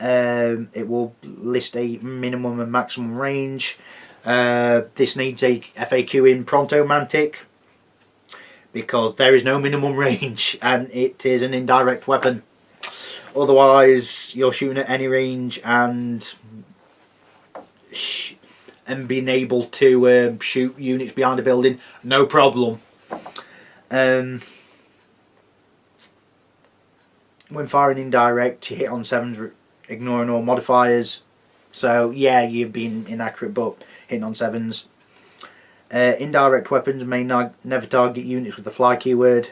It will list a minimum and maximum range. This needs a FAQ in Pronto Mantic, because there is no minimum range and it is an indirect weapon. Otherwise you're shooting at any range and being able to shoot units behind a building, no problem. When firing indirect, you hit on 7s, ignoring all modifiers. So yeah, you've been inaccurate, but hitting on 7s. Indirect weapons may never target units with the fly keyword.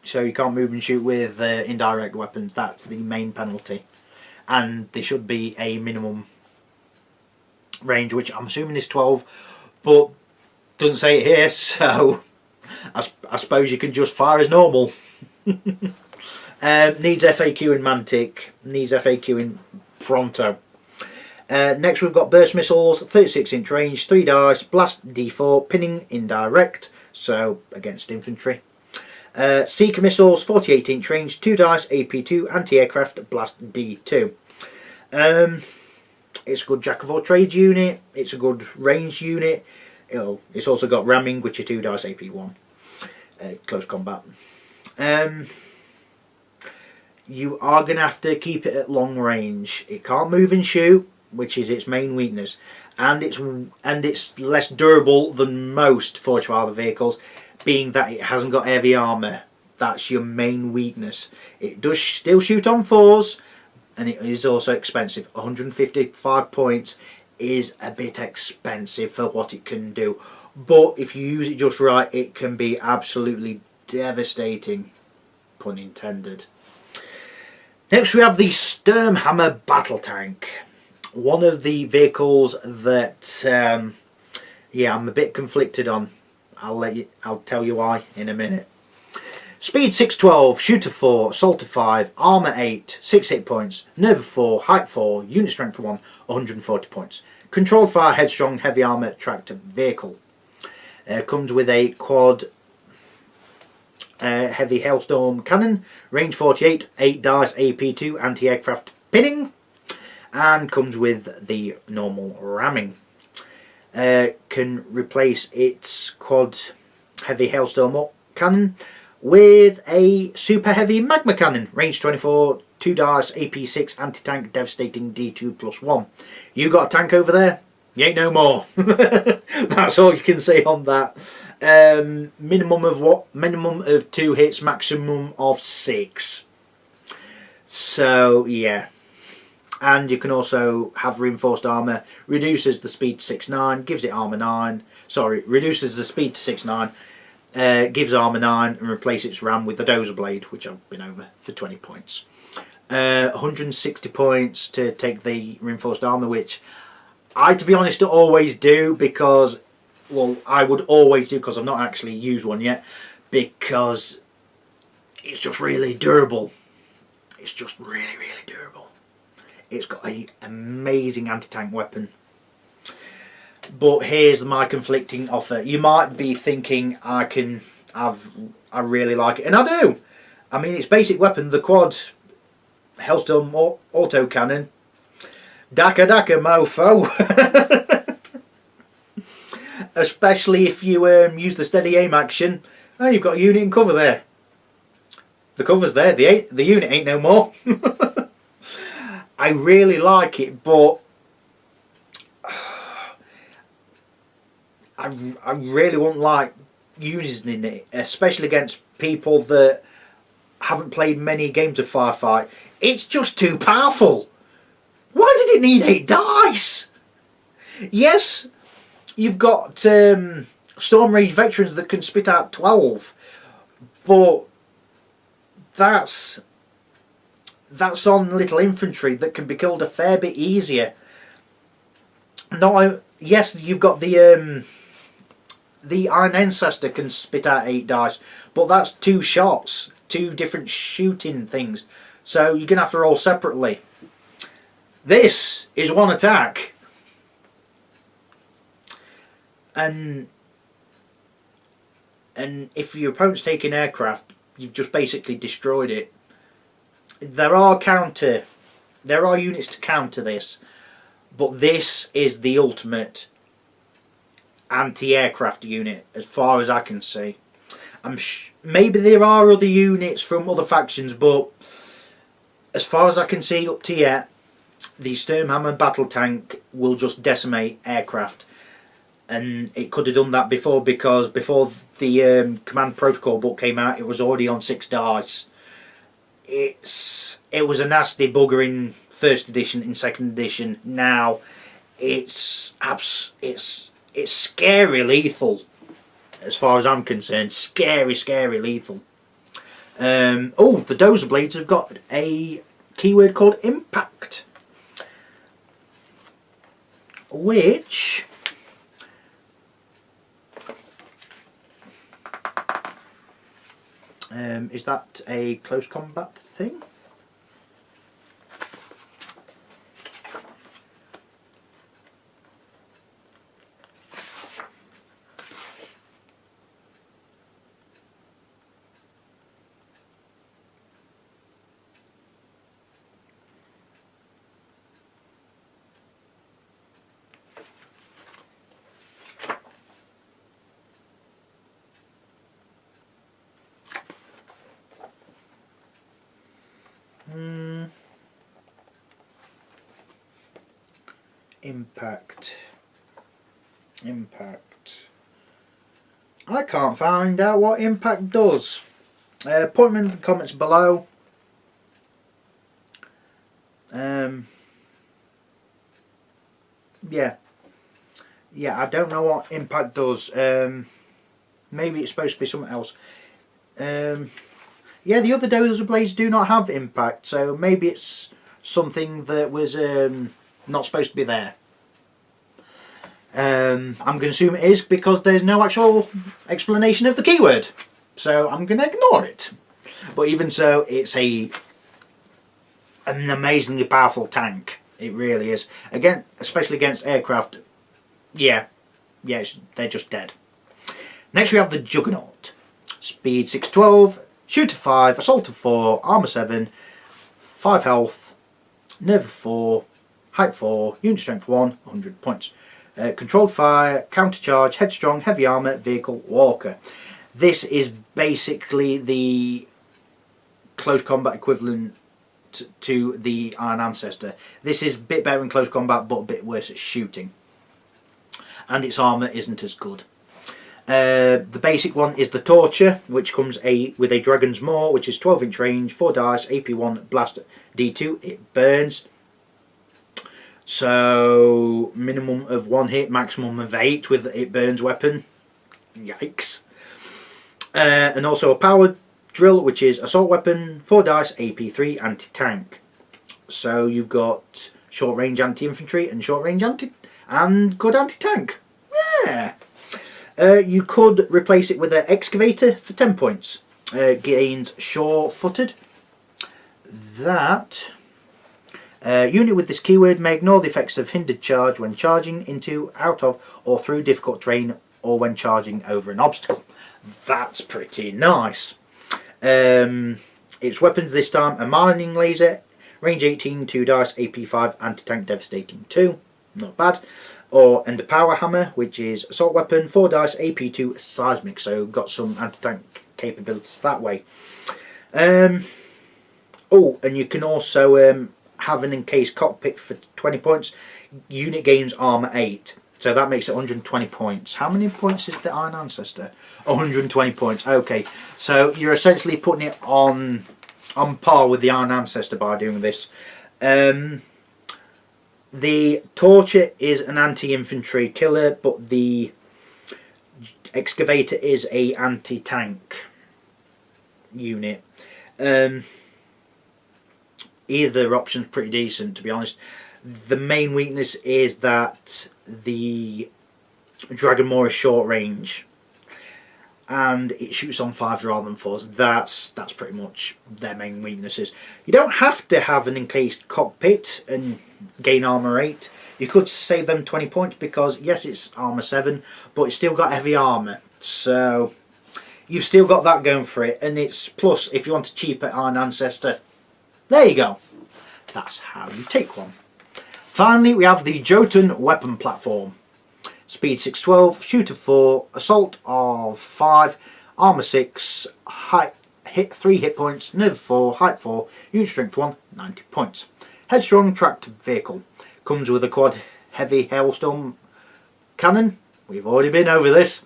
So you can't move and shoot with indirect weapons. That's the main penalty. And there should be a minimum range, which I'm assuming is 12, but doesn't say it here, so I suppose you can just fire as normal. Needs FAQ in Mantic, needs FAQ in Pronto. Next we've got burst missiles, 36-inch range, 3 dice, blast D4, pinning indirect, so against infantry. Seeker missiles, 48-inch range, 2 dice, AP2, anti-aircraft, blast D2. It's a good jack of all trades unit, it's a good range unit. It's also got ramming, which are 2 dice, AP1. Close combat. You are going to have to keep it at long range. It can't move and shoot, which is its main weakness, and it's less durable than most Forge Father vehicles, being that it hasn't got heavy armour. That's your main weakness. It does still shoot on 4s, and it is also expensive. 155 points is a bit expensive for what it can do, but if you use it just right, it can be absolutely devastating, pun intended. Next we have the Sturmhammer battle tank. One of the vehicles that yeah, I'm a bit conflicted on. I'll tell you why in a minute. Speed 612, shooter 4, assault 5, armor 8, 6 hit points, nerve 4, height 4, unit strength 1, 140 points. Controlled fire, headstrong, heavy armor, tracked vehicle. Comes with a quad heavy hailstorm cannon, range 48, 8 dice, AP2, anti-aircraft pinning, and comes with the normal ramming. Can replace its quad heavy hailstorm cannon with a super heavy magma cannon, range 24, 2 dice, AP6, anti-tank, devastating, D2 +1. You got a tank over there? You ain't no more. That's all you can say on that. Minimum of what? Minimum of 2 hits, maximum of 6. So yeah. And you can also have reinforced armour. Reduces the speed to 6/9, gives it armour 9. Sorry, reduces the speed to 6/9, gives armour 9, and replaces its ram with the dozer blade, which I've been over for 20 points. 160 points to take the reinforced armour, which I, to be honest, always do because, well, I would always do because I've not actually used one yet, because it's just really durable. It's just really, really durable. It's got an amazing anti-tank weapon. But here's my conflicting offer. You might be thinking I really like it, and I do. I mean, its basic weapon, the quad Hellstorm auto cannon. Daka daka mofo. Especially if you use the steady aim action. Oh, you've got a unit in cover there. The cover's there. The unit ain't no more. I really like it, but I really wouldn't like using it, especially against people that haven't played many games of Firefight. It's just too powerful. Why did it need 8 dice? Yes, you've got Storm Rage veterans that can spit out 12, but that's on little infantry that can be killed a fair bit easier. No, yes, you've got the Iron Ancestor can spit out 8 dice, but that's 2 shots, 2 different shooting things. So you're going to have to roll separately. This is 1 attack. And if your opponent's taking aircraft, you've just basically destroyed it. There are units to counter this, but this is the ultimate anti-aircraft unit as far as I can see. Maybe there are other units from other factions, but as far as I can see up to yet, the Sturmhammer battle tank will just decimate aircraft, and it could have done that before, because before the command protocol book came out, it was already on 6 dice. It was a nasty bugger in 1st edition, in 2nd edition. Now it's scary lethal as far as I'm concerned. Scary lethal. Oh, the dozer blades have got a keyword called impact, which is that a close combat thing? Impact. I can't find out what impact does. Put them in the comments below. Yeah, I don't know what impact does. Maybe it's supposed to be something else. Yeah, the other dozer blades do not have impact, so maybe it's something that was not supposed to be there. I'm going to assume it is because there's no actual explanation of the keyword, so I'm going to ignore it. But even so, it's an amazingly powerful tank. It really is. Again, especially against aircraft. Yeah, they're just dead. Next we have the Juggernaut. Speed 612, shooter 5, assault of 4, armor 7, 5 health, nerve of 4, height 4, unit strength 1, 100 points. Controlled fire, counter charge, headstrong, heavy armor, vehicle, walker. This is basically the close combat equivalent combat to the Iron Ancestor. This is a bit better in close combat, but a bit worse at shooting. And its armour isn't as good. The basic one is the Torture, which comes with a Dragon's Maw, which is 12-inch range, 4 dice, AP1, blast D2. It burns. So minimum of 1 hit, maximum of 8 with it burns weapon. Yikes. And also a Power Drill, which is assault weapon, 4 dice, AP3, anti-tank. So you've got short range anti-infantry and short range and good anti-tank. Yeah. You could replace it with an Excavator for 10 points. Gains sure-footed. That unit with this keyword may ignore the effects of hindered charge when charging into, out of, or through difficult terrain, or when charging over an obstacle. That's pretty nice. Its weapons this time: a mining laser, range 18, 2 dice, AP5, anti-tank, devastating 2. Not bad. And a power hammer, which is assault weapon, 4 dice, AP2, seismic. So got some anti-tank capabilities that way. Oh, and you can also have an encased cockpit for 20 points. Unit gains armor 8. So that makes it 120 points. How many points is the Iron Ancestor? 120 points. Okay, so you're essentially putting it on par with the Iron Ancestor by doing this. The Torture is an anti-infantry killer, but the Excavator is a anti-tank unit. Either option's pretty decent, to be honest. The main weakness is that the Dragon Maw is short range, and it shoots on 5s rather than 4s. That's pretty much their main weaknesses. You don't have to have an encased cockpit and gain armor 8. You could save them 20 points because yes, it's armor 7, but it's still got heavy armor. So you've still got that going for it, and it's plus if you want a cheaper Iron Ancestor. There you go. That's how you take one. Finally, we have the Jotun weapon platform. Speed 612, shoot of 4, assault of 5, armor 6, hit 3 hit points, nerve 4, height 4, unit strength 1, 90 points. Headstrong tracked vehicle. Comes with a quad heavy hailstorm cannon. We've already been over this.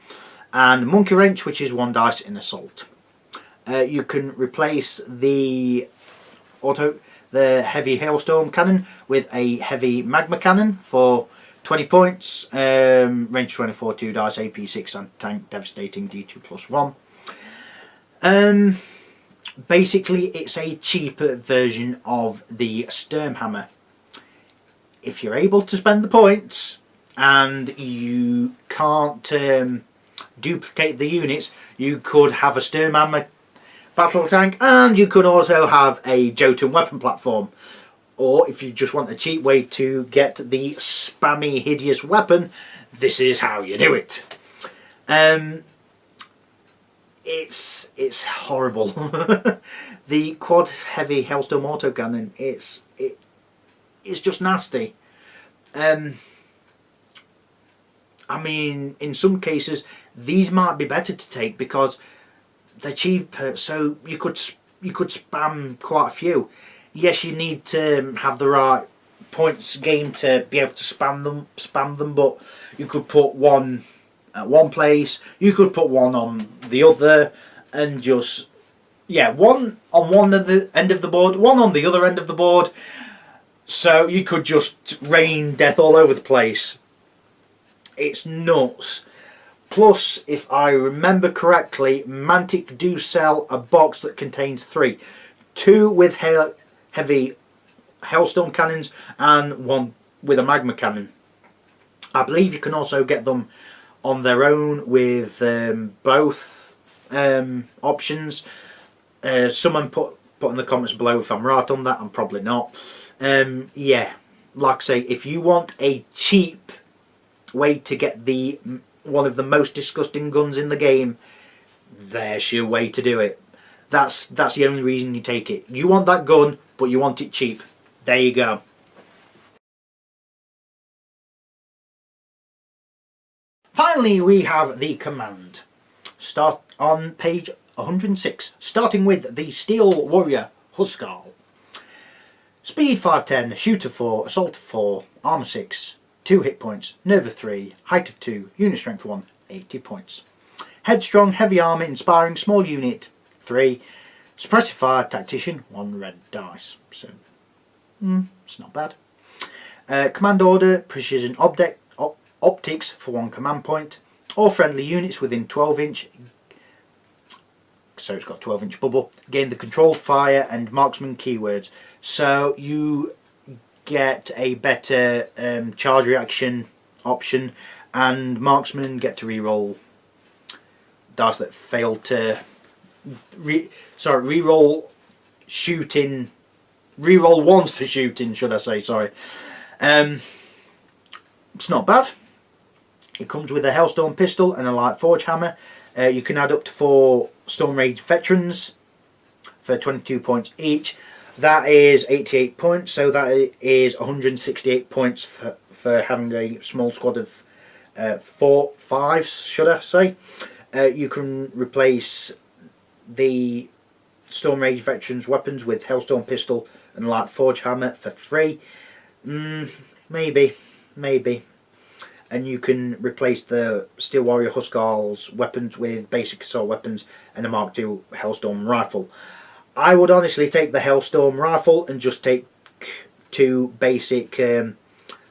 And monkey wrench, which is 1 dice in assault. You can replace the heavy hailstorm cannon with a heavy magma cannon for 20 points, range 24, 2 dice, AP6 and tank, devastating D2 plus 1. Basically it's a cheaper version of the Sturmhammer. If you're able to spend the points and you can't duplicate the units, you could have a Sturmhammer battle tank, and you could also have a Jotun weapon platform. Or if you just want a cheap way to get the spammy hideous weapon, this is how you do it. It's horrible. The quad heavy Hellstorm autocannon, it's just nasty. I mean, in some cases these might be better to take because they're cheaper, so you could spam quite a few. Yes, you need to have the right points game to be able to spam them, but you could put one at one place, you could put one on the other, and just, yeah, one on one end of the board, one on the other end of the board, so you could just rain death all over the place. It's nuts. Plus, if I remember correctly, Mantic do sell a box that contains 3. 2 with heavy hailstorm cannons and 1 with a magma cannon. I believe you can also get them on their own with both options. Someone put in the comments below if I'm right on that. I'm probably not. Yeah, like I say, if you want a cheap way to get one of the most disgusting guns in the game, there's your way to do it. That's the only reason you take it. You want that gun, but you want it cheap. There you go. Finally, we have the command. Start on page 106, starting with the Steel Warrior Huskar. Speed 510, shoot of 4, assault of 4, armour 6, 2 hit points, nerve of 3, height of 2, unit strength 1, 80 points. Headstrong, heavy armour, inspiring, small unit 3, suppressive fire, tactician 1 red dice. So, it's not bad. Command order, precision optics for 1 command point. All friendly units within 12 inch, so it's got 12 inch bubble, gain the controlled fire and marksman keywords. So you get a better charge reaction option, and marksmen get to reroll dice that fail to reroll shooting, reroll ones for shooting, should I say? Sorry. It's not bad. It comes with a Hellstorm pistol and a light forge hammer. You can add up to 4 Storm Rage veterans for 22 points each. That is 88 points, so that is 168 points for having a small squad of 5, should I say. You can replace the Storm Rage veterans weapons with Hellstorm pistol and light forge hammer for free. Maybe. And you can replace the Steel Warrior Huskarl's weapons with basic assault weapons and a Mark II Hellstorm rifle. I would honestly take the Hellstorm rifle and just take 2 basic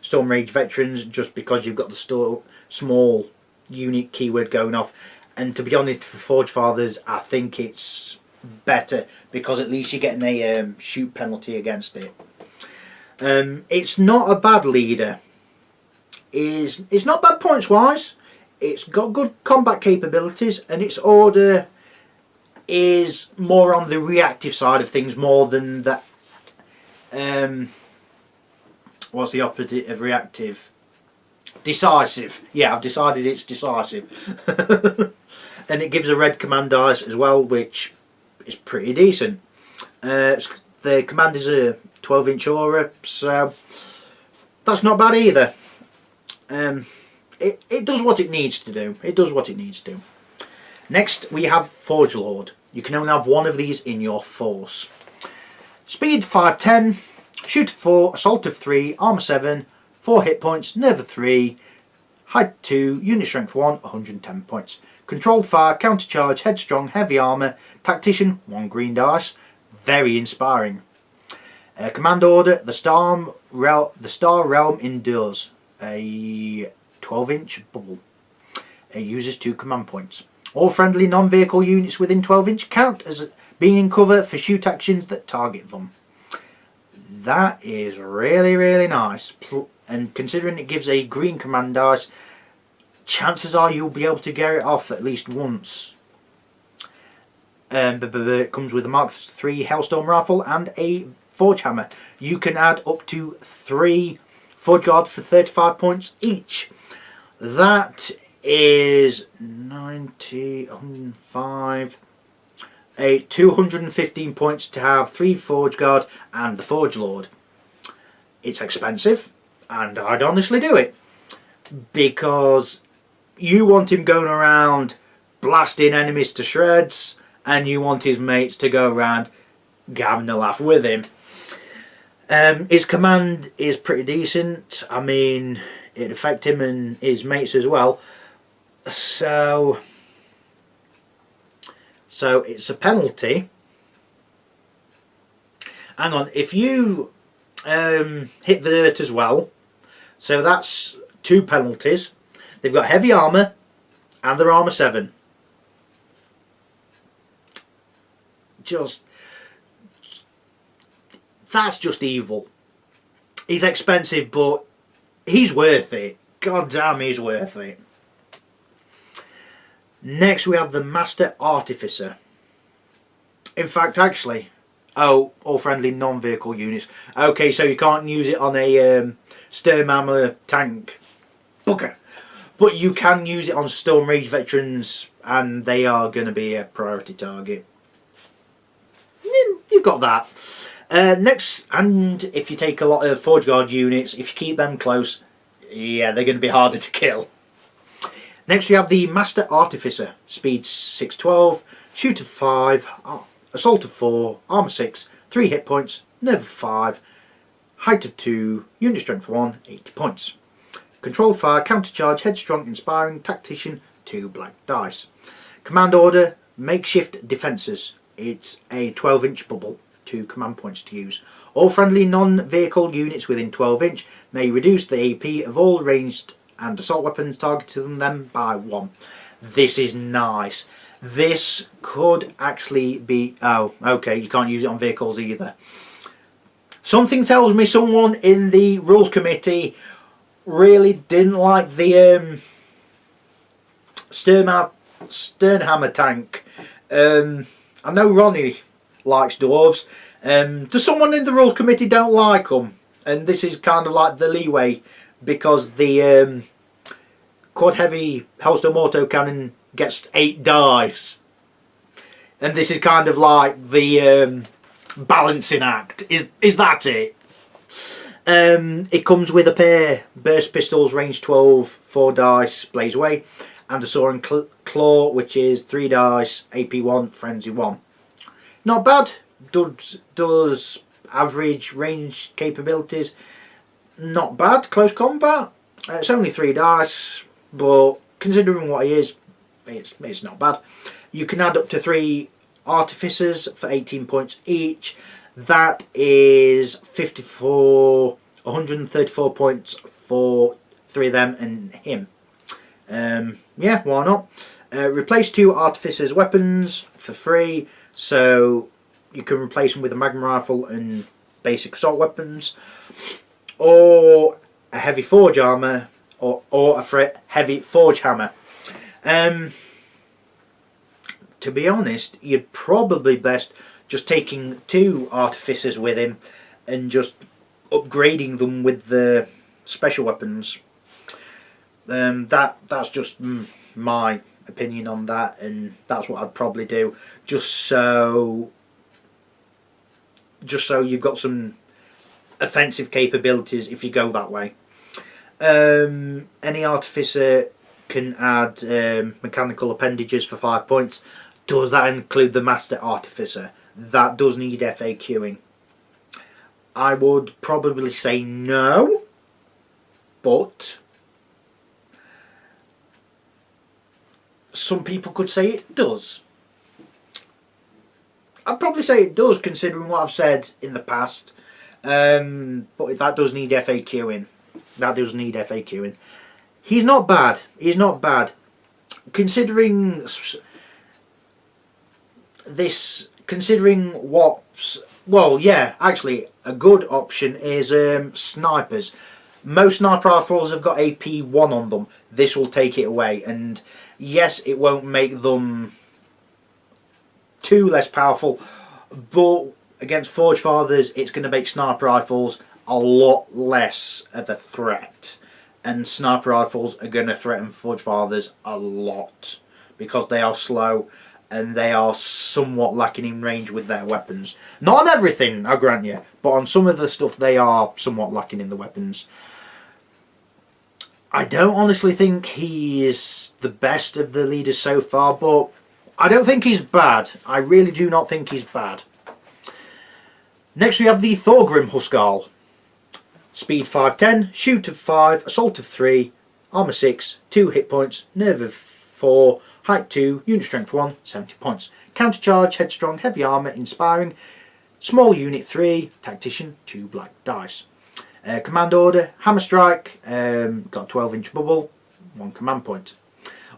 Storm Rage veterans, just because you've got the small unique keyword going off. And to be honest, for Forge Fathers, I think it's better because at least you're getting a shoot penalty against it. It's not a bad leader. It's not bad points wise. It's got good combat capabilities, and its order is more on the reactive side of things more than the what's the opposite of reactive? Decisive. Yeah, I've decided it's decisive. And it gives a red command dice as well, which is pretty decent. The command is a 12-inch aura, so that's not bad either. It does what it needs to do. It does what it needs to do. Next we have Forge Lord. You can only have 1 of these in your force. Speed 510, shoot of 4, assault of 3, armour 7, 4 hit points, nerve of 3, height 2, unit strength 1, 110 points. Controlled fire, counter charge, headstrong, heavy armour, tactician 1 green dice. Very inspiring. Command order, the Star Realm endures. A 12-inch bubble. It uses 2 command points. All friendly non-vehicle units within 12 inch count as being in cover for shoot actions that target them. That is really nice. And considering it gives a green command dice, chances are you'll be able to get it off at least once. It comes with a Mark III Hellstorm rifle and a forge hammer. You can add up to 3 Forge Guard for 35 points each. That is 90, 105, 215 points to have 3 Forge Guard and the Forge Lord. It's expensive, and I'd honestly do it, because you want him going around blasting enemies to shreds, and you want his mates to go around having a laugh with him. His command is pretty decent. I mean, it affects him and his mates as well. So it's a penalty. Hang on, if you hit the dirt as well, so that's 2 penalties. They've got heavy armour and their armour 7. That's just evil. He's expensive, but he's worth it. God damn, he's worth it. Next we have the Master Artificer. In fact, actually, all friendly non-vehicle units. Okay, so you can't use it on a Sturmhammer tank. Bugger. But you can use it on Storm Rage veterans, and they are going to be a priority target. You've got that. Next, and if you take a lot of Forge Guard units, if you keep them close, yeah, they're going to be harder to kill. Next we have the Master Artificer. Speed 612, shoot of 5, assault of 4, armour 6, 3 hit points, nerve of 5, height of 2, unit strength 1, 80 points. Controlled fire, countercharge, headstrong, inspiring, tactician, 2 black dice. Command order, makeshift defences. It's a 12-inch bubble, 2 command points to use. All friendly non-vehicle units within 12 inch may reduce the AP of all ranged and assault weapons targeting them by 1. This is nice. This could actually be... oh, okay, you can't use it on vehicles either. Something tells me someone in the rules committee really didn't like the Sternhammer tank. I know Ronnie likes dwarves. Does someone in the rules committee don't like them? And this is kind of like the leeway, because the quad heavy Hellstone autocannon gets 8 dice, and this is kind of like the balancing act. Is that it? It comes with a pair burst pistols, range 12, 4 dice, blaze away, and a soaring claw, which is 3 dice, AP 1, frenzy 1. Not bad. Does average range capabilities. Not bad. Close combat. It's only 3 dice, but considering what he is, it's not bad. You can add up to 3 artificers for 18 points each. That is 134 points for 3 of them and him. Yeah, why not? Replace 2 artificers weapons for free, so you can replace them with a magnum rifle and basic assault weapons, or a heavy forge armor, or a heavy forge hammer. To be honest, you'd probably best just taking 2 artificers with him and just upgrading them with the special weapons. That's just my opinion on that, and that's what I'd probably do, just so you've got some offensive capabilities if you go that way. Any artificer can add mechanical appendages for 5 points. Does that include the master artificer? That does need FAQing. I would probably say no, but some people could say it does. I'd probably say it does, considering what I've said in the past. But that does need FAQing. That does need FAQing. He's not bad. He's not bad. Considering this, well, yeah, actually, a good option is snipers. Most sniper rifles have got AP 1 on them. This will take it away, and yes, it won't make them too less powerful, but against Forge Fathers, it's going to make sniper rifles a lot less of a threat, and sniper rifles are going to threaten Forge Fathers a lot because they are slow and they are somewhat lacking in range with their weapons. Not on everything, I grant you, but on some of the stuff they are somewhat lacking in the weapons. I don't honestly think he is the best of the leaders so far, but I don't think he's bad. I really do not think he's bad. Next we have the Thorgrim Huskarl. Speed 510, shoot of 5, assault of 3, armor 6, 2 hit points, nerve of 4, height 2, unit strength 1, 70 points. Countercharge, headstrong, heavy armor, inspiring, small unit 3, tactician, 2 black dice. Command order, hammer strike, got a 12-inch bubble, 1 command point.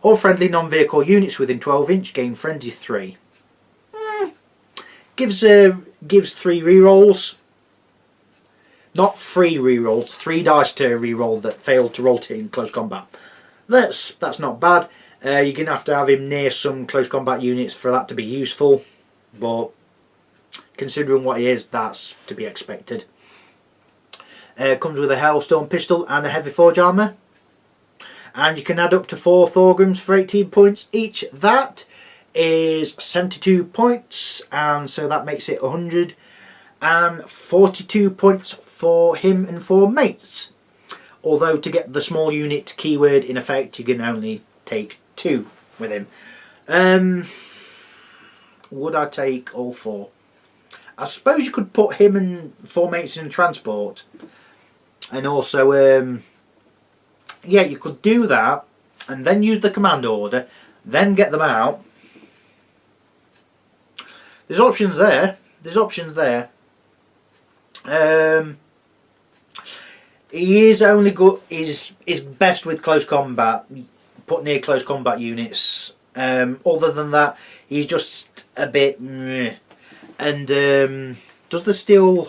All friendly non-vehicle units within 12 inch gain frenzy 3. Gives 3 rerolls. Not 3 rerolls, 3 dice to reroll that fail to rotate in close combat. That's not bad. You're going to have him near some close combat units for that to be useful, but considering what he is, that's to be expected. Comes with a Hellstone pistol and a heavy forge armor. And you can add up to 4 Thorgrims for 18 points each. That is 72 points, and so that makes it 142 points for him and 4 mates. Although to get the small unit keyword in effect, you can only take 2 with him. Would I take all 4? I suppose you could put him and 4 mates in transport. And also, yeah, you could do that and then use the command order, then get them out. There's options there. There's options there. He is only good. Is best with close combat. Put near close combat units. Other than that, he's just a bit. Meh. And does the Steel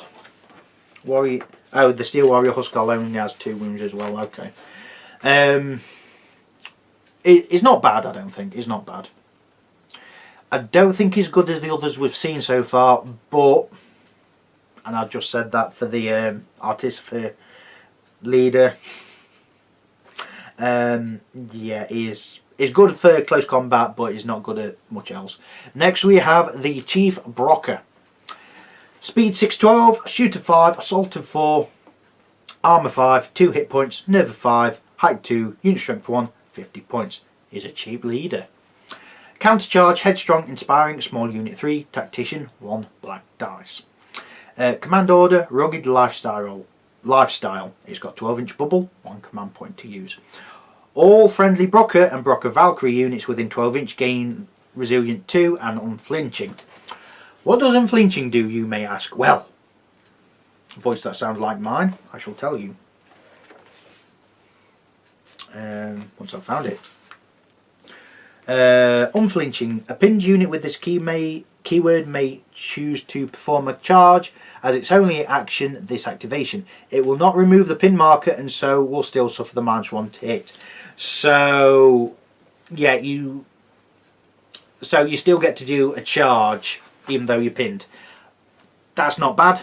Warrior? Oh, the Steel Warrior Huskar only has 2 wounds as well. Okay. It's not bad. I don't think it's not bad. I don't think he's good as the others we've seen so far, but, and I just said that for the Artificer leader. Yeah, he's good for close combat, but he's not good at much else. Next we have the Chief Brocker. Speed 612, Shooter 5, Assault of 4, Armour 5, 2 hit points, Nerve of 5, Height 2, Unit Strength 1, 50 points. He's a cheap leader. Countercharge, Headstrong, Inspiring, Small Unit 3, Tactician, 1 black dice. Command Order, Rugged Lifestyle. It's got 12-inch bubble, 1 command point to use. All friendly Brocker and Brocker Valkyrie units within 12-inch gain Resilient 2 and Unflinching. What does Unflinching do, you may ask? Well, a voice that sounds like mine, I shall tell you. Once I've found it. Unflinching. A pinned unit with this keyword may choose to perform a charge as its only action this activation. It will not remove the pin marker and so will still suffer the -1 to hit. So yeah, you still get to do a charge even though you're pinned. That's not bad.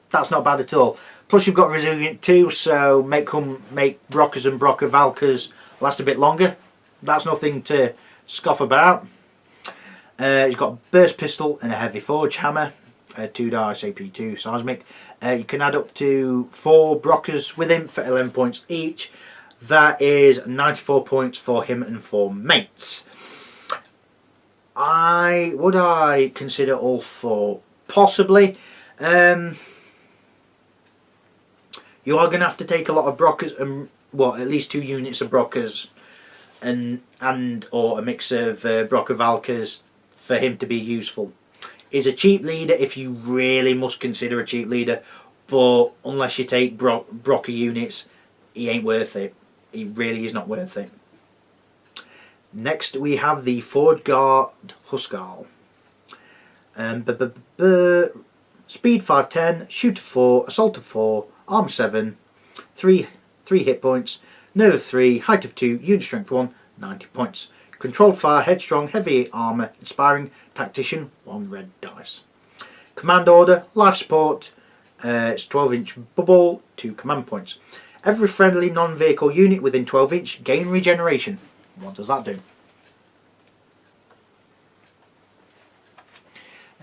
That's not bad at all. Plus you've got Resilient 2, so make Brockers and Brocker Valkers last a bit longer. That's nothing to scoff about. He's got a burst pistol and a heavy forge hammer, 2 dice, AP2 seismic. You can add up to 4 Brockers with him for 11 points each. That is 94 points for him and 4 mates. Would I consider all 4? Possibly. You are going to have to take a lot of Brockers and, well, at least 2 units of Brockers and or a mix of Brocker Valkers for him to be useful. He's a cheap leader if you really must consider a cheap leader, but unless you take Brocker units, he ain't worth it. He really is not worth it. Next we have the Ford Guard Huskar. Speed 510, Shooter 4, Assault of 4, Arm 7, 3 hit points, Nerve of 3, Height of 2, Unit Strength 1, 90 points. Controlled Fire, Headstrong, Heavy Armour, Inspiring, Tactician, 1 red dice. Command Order, Life Support, it's 12-inch bubble, 2 command points. Every friendly non-vehicle unit within 12-inch gain regeneration. What does that do?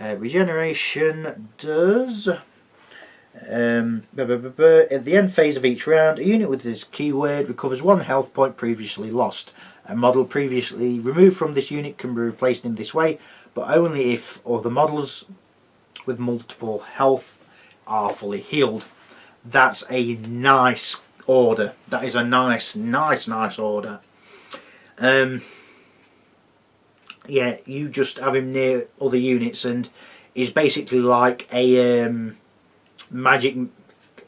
Regeneration does... at the end phase of each round, a unit with this keyword recovers 1 health point previously lost. A model previously removed from this unit can be replaced in this way, but only if other models with multiple health are fully healed. That's a nice order. That is a nice order. Yeah, you just have him near other units and he's basically like a magic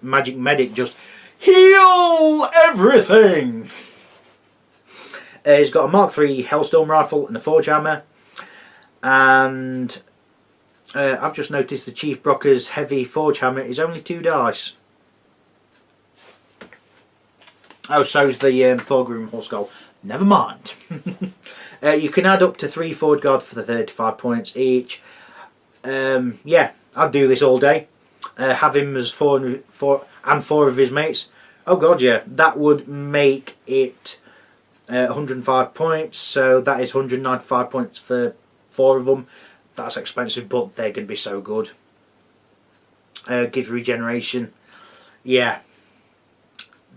medic, just heal everything. He's got a Mark III Hellstorm rifle and a forge hammer, and I've just noticed the Chief Brocker's heavy forge hammer is only 2 dice. Oh, so's the Thorgrim Huskar. Never mind. You can add up to 3 Forge Guard for the 35 points each. Yeah, I'd do this all day. Have him as 4 of his mates. Oh god, yeah, that would make it 105 points. So that is 195 points for 4 of them. That's expensive, but they're going to be so good. Gives regeneration. Yeah,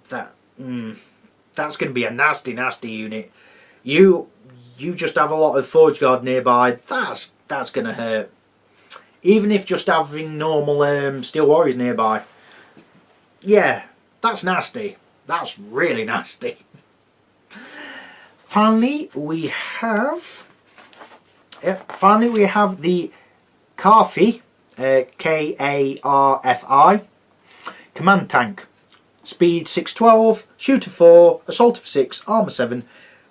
that's going to be a nasty unit. You just have a lot of Forge Guard nearby. That's going to hurt. even if just having normal Steel Warriors nearby. Yeah, that's nasty. That's really nasty. Finally, we have the Karfi, Karfi command tank. Speed 612, shooter 4, assault of 6, armor 7,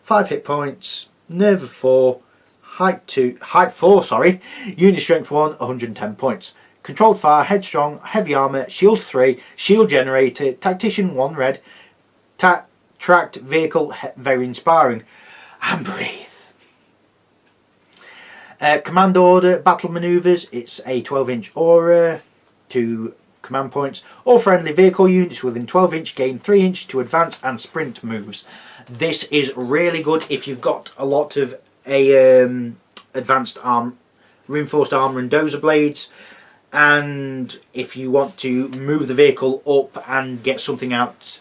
5 hit points, nerve of 4, height 4, unit strength 1, 110 points. Controlled fire, headstrong, heavy armor, shield 3, shield generator, tactician 1 red, tracked vehicle, very inspiring, and breathe. Command order, battle maneuvers, it's a 12-inch aura, 2 command points. All friendly vehicle units within 12-inch gain 3-inch to advance and sprint moves. This is really good if you've got a lot of advanced reinforced armor and dozer blades, and if you want to move the vehicle up and get something out,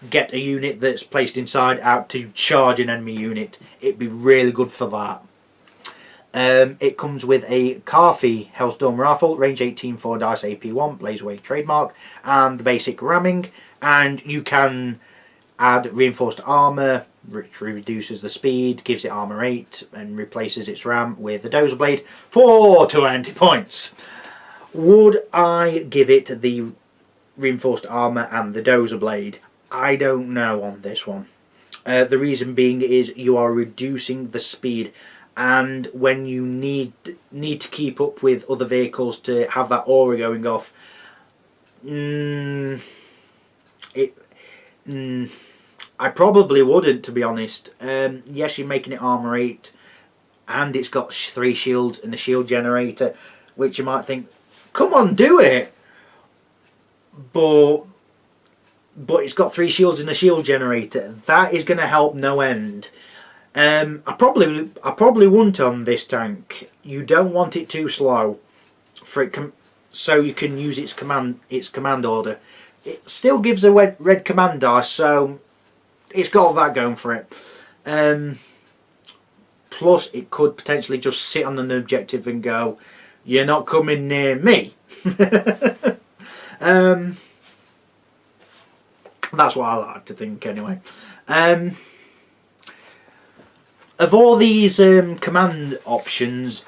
get a unit that's placed inside out to charge an enemy unit, it'd be really good for that. It comes with a Karfi Hellstorm rifle, range 18, 4 dice, AP1, Blazeway trademark, and the basic ramming. And you can add reinforced armor, which reduces the speed, gives it armor 8, and replaces its ram with the dozer blade for 20 points. Would I give it the reinforced armor and the dozer blade? I don't know on this one. The reason being is you are reducing the speed, and when you need to keep up with other vehicles to have that aura going off, I probably wouldn't, to be honest. Yes, you're making it armor 8, and it's got 3 shields and the shield generator, which you might think, come on, do it. But it's got 3 shields and a shield generator. That is going to help no end. I probably wouldn't on this tank. You don't want it too slow, for it so you can use its command order. It still gives a red command dice, so it's got that going for it. Plus, it could potentially just sit on an objective and go, "You're not coming near me." That's what I like to think, anyway. Of all these command options,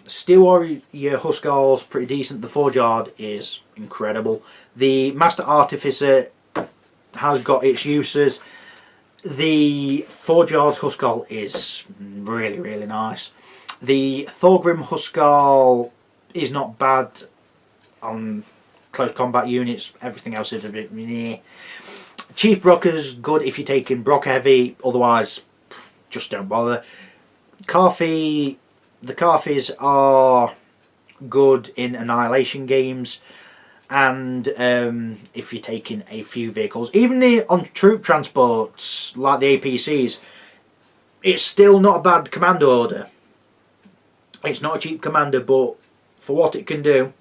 Steel Warrior Huskarl's pretty decent. The Forgeard is incredible. The Master Artificer has got its uses. The Forgeard Huskarl is really, really nice. The Thorgrim Huskarl is not bad on close combat units. Everything else is a bit meh. Chief Brocker's good if you're taking Brock heavy, otherwise just don't bother. The Karfis are good in annihilation games, and if you're taking a few vehicles, even on troop transports like the APCs, it's still not a bad command order. It's not a cheap commander, but for what it can do,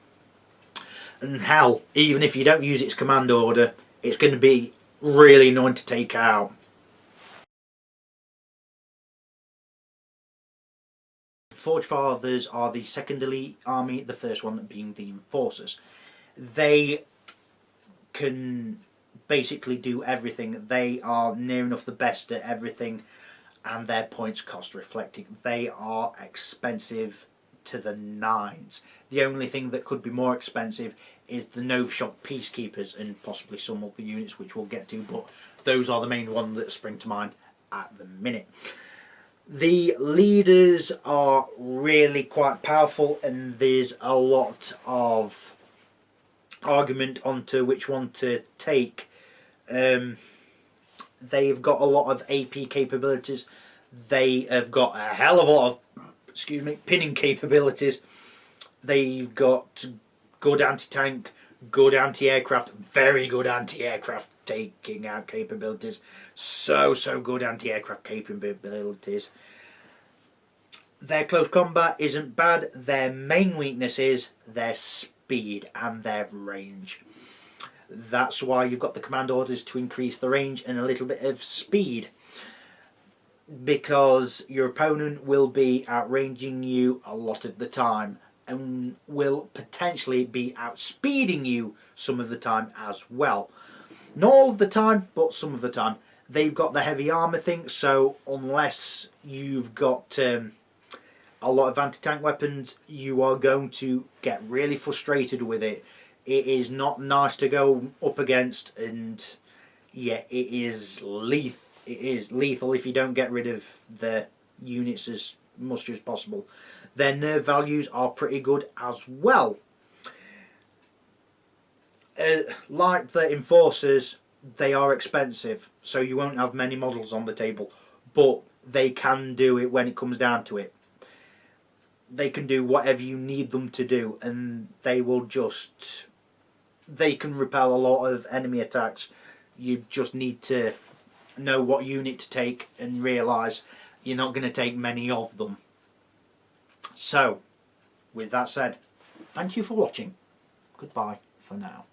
and hell, even if you don't use its command order, it's going to be really annoying to take out. Forge Fathers are the second elite army, the first one being the Enforcers. They can basically do everything. They are near enough the best at everything, and their points cost reflecting. They are expensive to the nines. The only thing that could be more expensive is the Novashok Peacekeepers and possibly some other units which we'll get to, but those are the main ones that spring to mind at the minute. The leaders are really quite powerful, and there's a lot of argument onto which one to take. They've got a lot of AP capabilities. They have got a hell of a lot of pinning capabilities. They've got good anti-tank, good anti-aircraft, very good anti-aircraft taking out capabilities. So good anti-aircraft capabilities. Their close combat isn't bad. Their main weakness is their speed and their range. That's why you've got the command orders to increase the range and a little bit of speed. because your opponent will be outranging you a lot of the time and will potentially be outspeeding you some of the time as well. Not all of the time, but some of the time. They've got the heavy armour thing, so unless you've got a lot of anti-tank weapons, you are going to get really frustrated with it. It is not nice to go up against, and yeah, it is lethal. It is lethal if you don't get rid of the units as much as possible. Their nerve values are pretty good as well. Like the Enforcers, they are expensive, so you won't have many models on the table, but they can do it when it comes down to it. They can do whatever you need them to do, and they will just... They can repel a lot of enemy attacks. You just need to know what unit to take and realise you're not going to take many of them. So, with that said, thank you for watching. Goodbye for now.